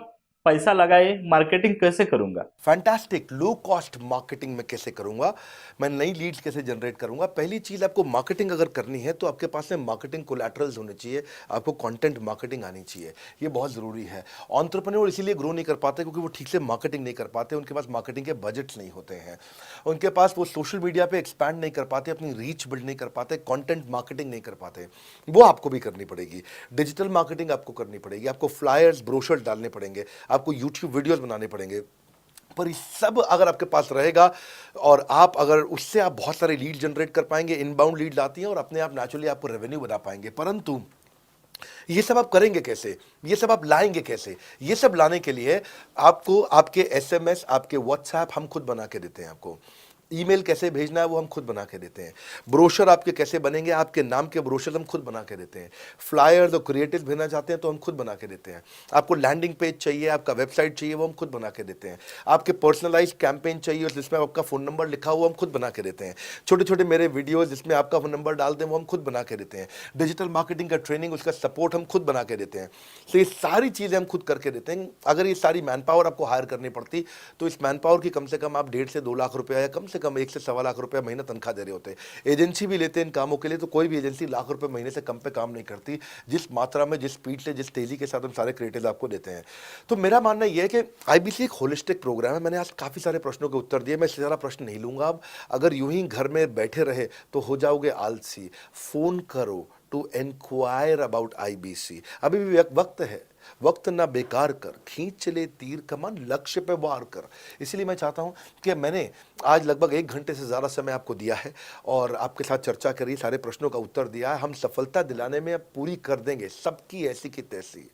पैसा लगाए मार्केटिंग कैसे करूंगा। फैंटास्टिक। लो कॉस्ट मार्केटिंग में कैसे करूंगा, मैं नई लीड्स कैसे जनरेट करूंगा। पहली चीज, आपको मार्केटिंग अगर करनी है तो आपके पास में मार्केटिंग कोलैटरल्स होने चाहिए, आपको कंटेंट मार्केटिंग आनी चाहिए, ये बहुत जरूरी है। एंटरप्रेन्योर इसीलिए ग्रो नहीं कर पाते क्योंकि वो ठीक से मार्केटिंग नहीं कर पाते, उनके पास मार्केटिंग के बजट्स नहीं होते हैं, उनके पास वो सोशल मीडिया पे एक्सपैंड नहीं कर पाते, अपनी रीच बिल्ड नहीं कर पाते, कंटेंट मार्केटिंग नहीं कर पाते। वो आपको भी करनी पड़ेगी। डिजिटल मार्केटिंग आपको करनी पड़ेगी, आपको फ्लायर्स, ब्रोशर्स डालने पड़ेंगे, आपको यूट्यूब वीडियोस बनाने पड़ेंगे। पर ये सब अगर आपके पास रहेगा और आप अगर उससे आप बहुत सारे लीड जनरेट कर पाएंगे, इनबाउंड लीड आती हैं और अपने आप नेचुरली आपको रेवेन्यू बना पाएंगे। परंतु ये सब आप करेंगे कैसे, ये सब आप लाएंगे कैसे? ये सब लाने के लिए आपको आपके एसएमएस, आपके व्हाट्सएप हम खुद बना के देते हैं। आपको ईमेल कैसे भेजना है वो हम खुद बना के देते हैं। ब्रोशर आपके कैसे बनेंगे, आपके नाम के ब्रोशर हम खुद बना के देते हैं। फ्लायर्स और क्रिएटिव भेजना चाहते हैं तो हम खुद बना के देते हैं। आपको लैंडिंग पेज चाहिए, आपका वेबसाइट चाहिए, वो हम खुद बना के देते हैं। आपके पर्सनलाइज्ड कैंपेन चाहिए जिसमें आपका फ़ोन नंबर लिखा हुआ, हम खुद बना के देते हैं। छोटे छोटे मेरे वीडियोज़ जिसमें आपका फ़ोन नंबर डाल दें वो हम खुद बना के देते हैं। डिजिटल मार्केटिंग का ट्रेनिंग, उसका सपोर्ट हम खुद बना के देते हैं। तो ये सारी चीज़ें हम खुद करके देते हैं। अगर ये सारी मैन पावर आपको हायर करनी पड़ती तो इस मैन पावर की कम से कम आप 1.5 से 2 लाख रुपया या कम से से कम 1 से सवा लाख रुपए महीना तनख्वाह दे रहे होते हैं। एजेंसी भी लेते हैं इन कामों के लिए, तो कोई भी एजेंसी लाख रुपए महीने से कम पे काम नहीं करती, जिस मात्रा में, जिस स्पीड से, जिस तेजी के साथ हम सारे क्रिएटिव आपको देते हैं। तो मेरा मानना यह है कि आईबीसी एक होलिस्टिक प्रोग्राम है। मैंने आज काफ़ी सारे प्रश्नों के उत्तर दिए, मैं इससे ज़्यादा प्रश्न नहीं लूँगा। अब अगर यूं ही घर में बैठे रहे तो हो जाओगे आलसी। फ़ोन करो टू एनक्वायर अबाउट आईबीसी। अभी भी वक्त है, वक्त ना बेकार कर, खींच चले तीर कमान, लक्ष्य पे वार कर। इसलिए मैं चाहता हूं कि मैंने आज लगभग 1 घंटे से ज़्यादा समय आपको दिया है और आपके साथ चर्चा करी, सारे प्रश्नों का उत्तर दिया है। हम सफलता दिलाने में अब पूरी कर देंगे सबकी ऐसी की तैसी।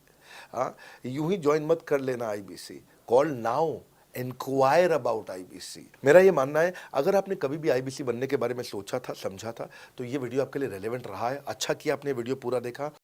हाँ, यूं ही ज्वाइन मत कर लेना IBC. Call now, inquire about IBC. मेरा ये मानना है, अगर आपने कभी भी आईबीसी बनने के बारे में सोचा था, समझा था, तो ये वीडियो आपके लिए रेलेवेंट रहा है। अच्छा किया आपने वीडियो पूरा देखा।